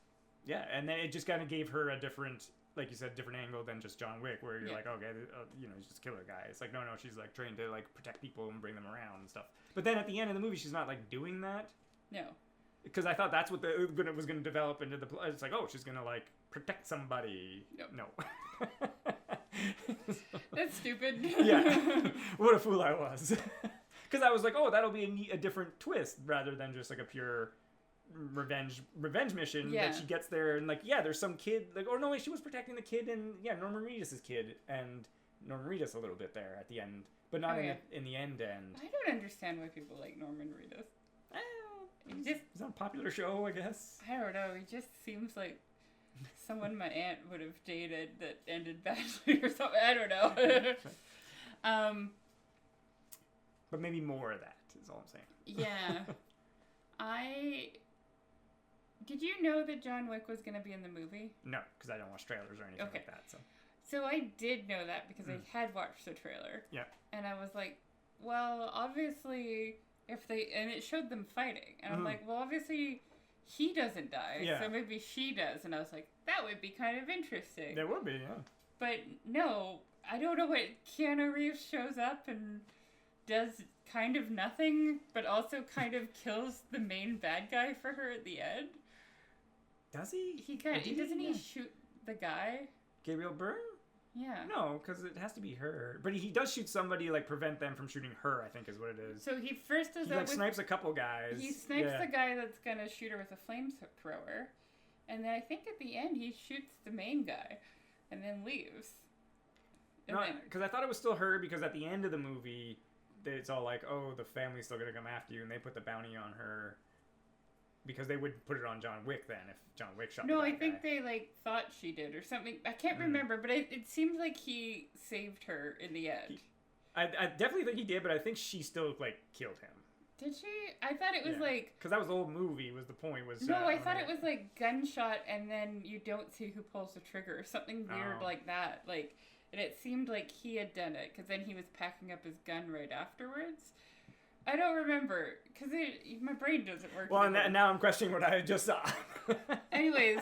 and then it just kind of gave her a different, like you said, different angle than just John Wick, where you're like, okay, you know, he's just a killer guy. It's like, no, she's, like, trained to, like, protect people and bring them around and stuff. But then at the end of the movie, she's not, like, doing that. No. Because I thought that's what it was going to develop into the plot. It's like, oh, she's going to, like, protect somebody. Nope. No. That's stupid. Yeah. What a fool I was. Because I was like, oh, that'll be a different twist rather than just, like, a pure revenge mission that she gets there. And, like, there's some kid. Like, oh, no, wait, she was protecting the kid and, Norman Reedus' kid. And Norman Reedus a little bit there at the end. But not in the end. I don't understand why people like Norman Reedus. He's on a popular show, I guess. I don't know. He just seems like someone my aunt would have dated that ended badly or something. I don't know. But maybe more of that is all I'm saying. Yeah. Did you know that John Wick was going to be in the movie? No, because I don't watch trailers or anything like that. So I did know that because I had watched the trailer. Yeah. And I was like, well, obviously... and it showed them fighting. And I'm like, well, obviously he doesn't die. Yeah. So maybe she does. And I was like, that would be kind of interesting. There would be, yeah. But no, I don't know what Keanu Reeves shows up and does kind of nothing, but also kind of kills the main bad guy for her at the end. Does he? Doesn't he shoot the guy? Gabriel Byrne? Yeah. No, because it has to be her. But he does shoot somebody, like, prevent them from shooting her, I think is what it is. So he first does he snipes a couple guys. He snipes the guy that's going to shoot her with a flamethrower. And then I think at the end he shoots the main guy and then leaves. No, because I thought it was still her because at the end of the movie, it's all like, oh, the family's still going to come after you. And they put the bounty on her. Because they would put it on John Wick then if John Wick shot the No, bad I think guy. they, like, thought she did or something. I can't remember, but it seemed like he saved her in the end. I definitely think he did, but I think she still, like, killed him. Did she? I thought it was, like... Because that was the whole movie, was the point. No, I thought it was, like, gunshot and then you don't see who pulls the trigger or something weird like that. Like, and it seemed like he had done it because then he was packing up his gun right afterwards. I don't remember, because my brain doesn't work. Well, and now I'm questioning what I just saw. Anyways,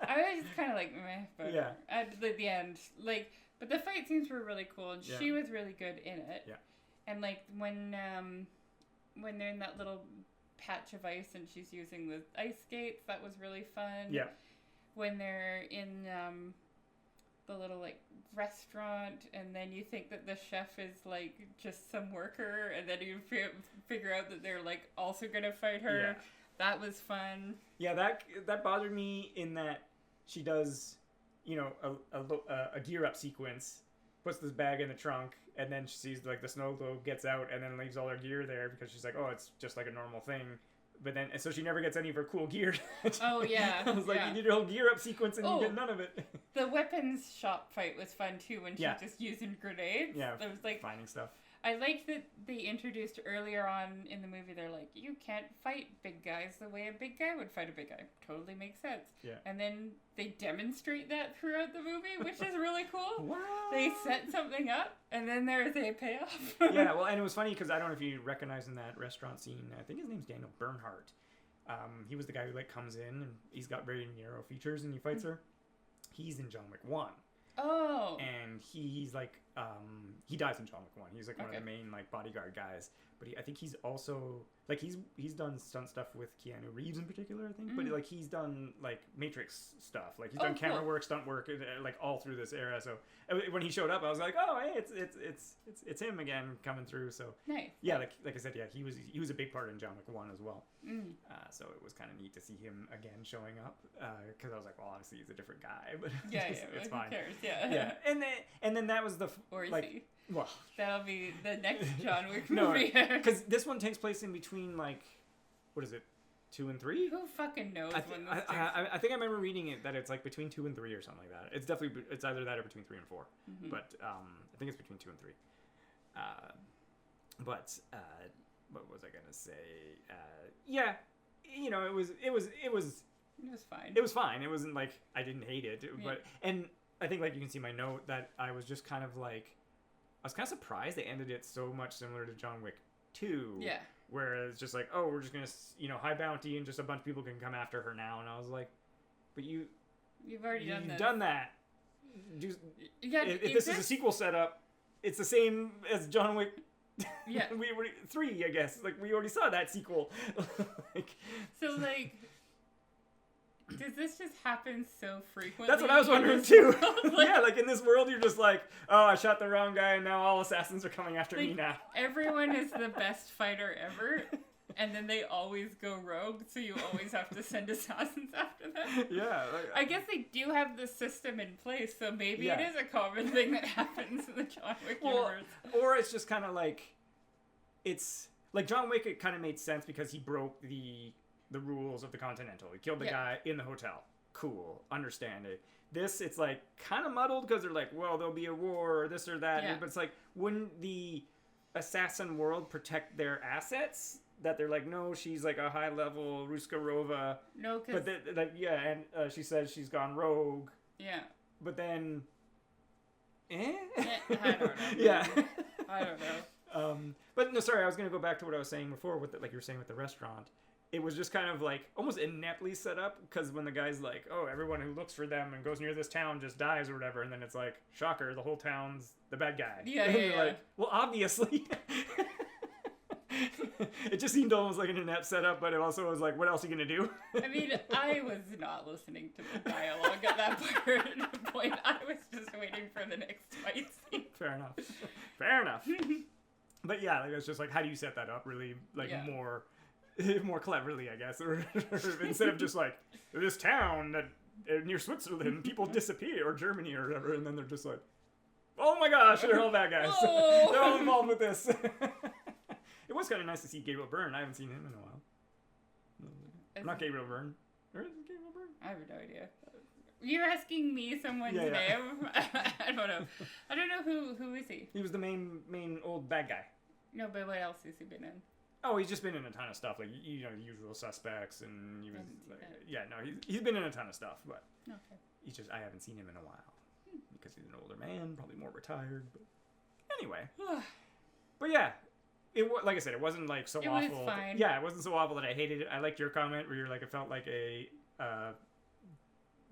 I was just kind of like, meh, but at the end. Like, but the fight scenes were really cool, and she was really good in it. Yeah. And, like, when they're in that little patch of ice and she's using the ice skates, that was really fun. Yeah. When they're in the little, like, restaurant, and then you think that the chef is, like, just some worker, and then you figure out that they're, like, also gonna fight her. Yeah. That was fun. Yeah, that bothered me in that she does, you know, a gear up sequence, puts this bag in the trunk, and then she sees, like, the snow globe gets out, and then leaves all her gear there because she's like, oh, it's just like a normal thing. But then, so she never gets any of her cool gear. Oh, yeah. I was like, you need a whole gear up sequence and you get none of it. The weapons shop fight was fun, too, when she's just using grenades. Yeah, there was, like, finding stuff. I liked that they introduced earlier on in the movie, they're like, you can't fight big guys the way a big guy would fight a big guy. Totally makes sense. Yeah. And then they demonstrate that throughout the movie, which is really cool. Wow. They set something up, and then there's a payoff. Yeah, well, and it was funny because I don't know if you recognize in that restaurant scene, I think his name's Daniel Bernhardt. He was the guy who, like, comes in, and he's got very narrow features, and he fights her. He's in John Wick 1. Oh. And he's like, he dies in John Wick 1. He's like one of Okay. the main like bodyguard guys. But I think he's also like he's done stunt stuff with Keanu Reeves in particular, I think. But like he's done like Matrix stuff. Like he's done camera work, stunt work, like all through this era. So when he showed up, I was like, oh, hey, it's him again coming through. So Nice. yeah, like I said, yeah, he was a big part in John Wick 1 as well. So it was kind of neat to see him again showing up because I was like, well, obviously he's a different guy, but it's fine. Who cares? Yeah. Yeah, and then that was the Or is like, he? well, That'll be the next John Wick no, movie. because this one takes place in between like, what is it, 2 and 3? Who fucking knows when this I think I remember reading it that it's like between 2 and 3 or something like that. It's definitely it's either that or between 3 and 4, but I think it's between 2 and 3. But what was I gonna say? Yeah, you know, it was fine. It was fine. It wasn't like I didn't hate it, but and I think like you can see my note that I was just kind of like I was kind of surprised they ended it so much similar to John Wick 2. Yeah. Where it's just like, oh, we're just gonna high bounty and just a bunch of people can come after her now, and I was like, but you've already done that. Yeah. If this is a sequel setup, it's the same as John Wick. Yeah. 3, I guess. Like we already saw that sequel. So like, does this just happen so frequently? That's what I was wondering too. Like, yeah, like in this world, you're just like, oh, I shot the wrong guy, and now all assassins are coming after me now. Everyone is the best fighter ever, and then they always go rogue, so you always have to send assassins after them. Yeah. Like, I guess they do have the system in place, so maybe it is a common thing that happens in the John Wick universe. Or it's just kind of like, it's like John Wick. It kind of made sense because he broke the rules of the Continental. He killed the guy in the hotel. Cool, understand it. This, it's like kind of muddled because they're like, well, there'll be a war or this or that. Yeah. But it's like, wouldn't the assassin world protect their assets? That they're like, no, she's like a high level Ruskarova. No, because and she says she's gone rogue. Yeah. But then, I don't know. Yeah. I don't know. But no, sorry, I was gonna go back to what I was saying before with like you were saying with the restaurant. It was just kind of like almost ineptly set up because when the guy's like, oh, everyone who looks for them and goes near this town just dies or whatever, and then it's like, shocker, the whole town's the bad guy. Yeah, and yeah. Like, well, obviously. It just seemed almost like an inept setup, but it also was like, what else are you gonna do? I mean, I was not listening to the dialogue at that point. I was just waiting for the next fight scene. Fair enough. But yeah, like, it's just like, how do you set that up really, like, more cleverly, I guess, or instead of just like this town that near Switzerland, people disappear, or Germany or whatever, and then they're just like, oh my gosh, they're all bad guys. Oh. They're all involved with this. It was kind of nice to see Gabriel Byrne. I haven't seen him in a while. Not Gabriel Byrne. Or is it Gabriel Byrne? I have no idea. You're asking me someone's name? I don't know. I don't know who is he? He was the main old bad guy. No, but what else has he been in? Oh, he's just been in a ton of stuff, like, you know, The Usual Suspects, and he was like, he's been in a ton of stuff, but he's just, I haven't seen him in a while because he's an older man, probably more retired. But anyway, but yeah, like I said, it wasn't like so awful. It was fine. Yeah, it wasn't so awful that I hated it. I liked your comment where you're like, it felt like a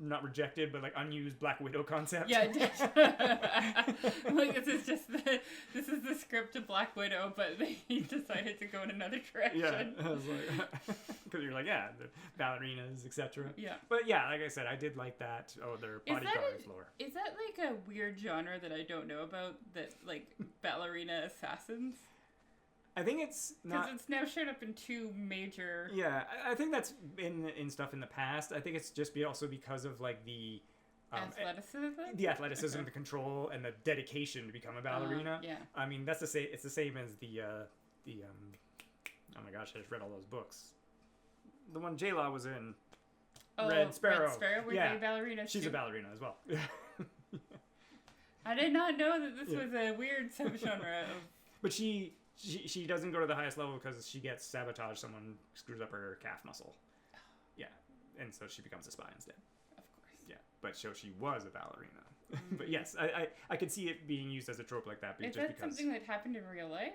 not rejected, but like unused Black Widow concept. Yeah, like this is the script to Black Widow, but they decided to go in another direction. Yeah, I was like, because you're like, yeah, the ballerinas, etc. Yeah, but yeah, like I said, I did like that. Oh, their bodyguards lore. Is that like a weird genre that I don't know about? That like ballerina assassins. I think it's not, because it's now showed up in 2 major. Yeah, I think that's in stuff in the past. I think it's just also because of like the athleticism, the control, and the dedication to become a ballerina. Yeah. I mean, that's it's the same as the oh my gosh, I just read all those books. The one J-Law was in. Oh, Red Sparrow. Red Sparrow. Were they ballerinas? She's a ballerina as well. I did not know that this was a weird subgenre of. But she doesn't go to the highest level because she gets sabotaged. Someone screws up her calf muscle. Yeah, and so she becomes a spy instead. Of course. Yeah, but so she was a ballerina. Mm-hmm. But yes, I could see it being used as a trope like that. Is that something that happened in real life?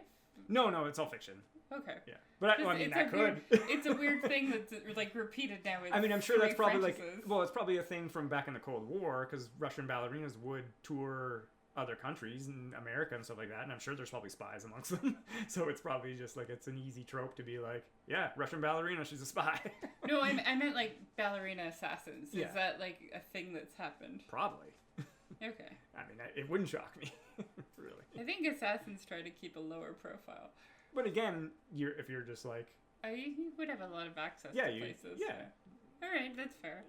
No, it's all fiction. Okay. Yeah, but I mean, It's that a could. weird, it's a weird thing that's like repeated now. With I mean, I'm sure that's 3 probably Frenchesses. well, it's probably a thing from back in the Cold War because Russian ballerinas would tour other countries and America and stuff like that, and I'm sure there's probably spies amongst them. So it's probably just like it's an easy trope to be like, yeah, Russian ballerina, she's a spy. No, I meant like ballerina assassins. Yeah. Is that like a thing that's happened? Probably. Okay. I mean, it wouldn't shock me, really. I think assassins try to keep a lower profile. But again, if you're just like, You would have a lot of access Yeah, to you- places. yeah. All right, that's fair.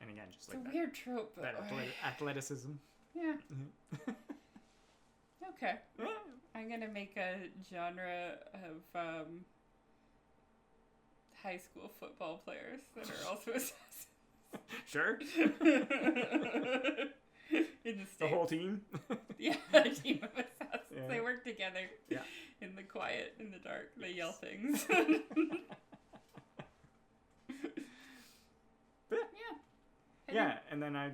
and again, just It's like a weird trope, though. that athleticism. Yeah. Mhm. Okay. Yeah. I'm gonna make a genre of high school football players that are also assassins. Sure. In the States. The whole team. Yeah, a team of assassins. Yeah. They work together. Yeah. In the quiet, in the dark. They yell things. But yeah. yeah, and then I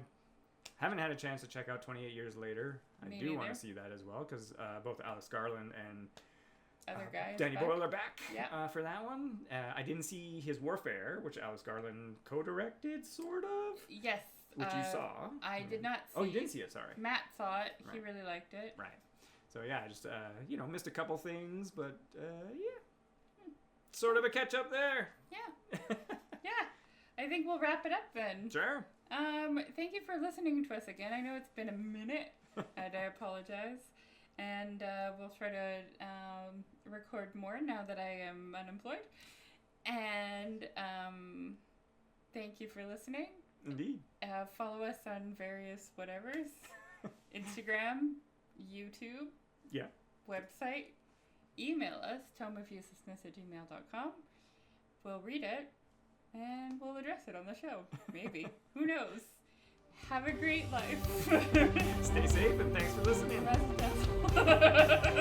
haven't had a chance to check out 28 Years Later. I Me do want neither. to see that as well because both Alex Garland and Other guys. Danny back. Boyle are back Yeah. for that one. I didn't see his Warfare, which Alex Garland co-directed, sort of, Yes. which you saw. I did not see Oh, you didn't see it, sorry. Matt saw it. He Right. really liked it. Right. So yeah, I just missed a couple things, but yeah, sort of a catch up there. Yeah. Yeah. I think we'll wrap it up then. Sure. Thank you for listening to us again. I know it's been a minute, and I apologize. And we'll try to record more now that I am unemployed. And thank you for listening. Indeed. Follow us on various whatevers. Instagram, YouTube, Yeah. website. Email us, tomeofusisness@gmail.com. We'll read it, and we'll address it on the show. Maybe. Who knows? Have a great life. Stay safe and thanks for listening. That's all.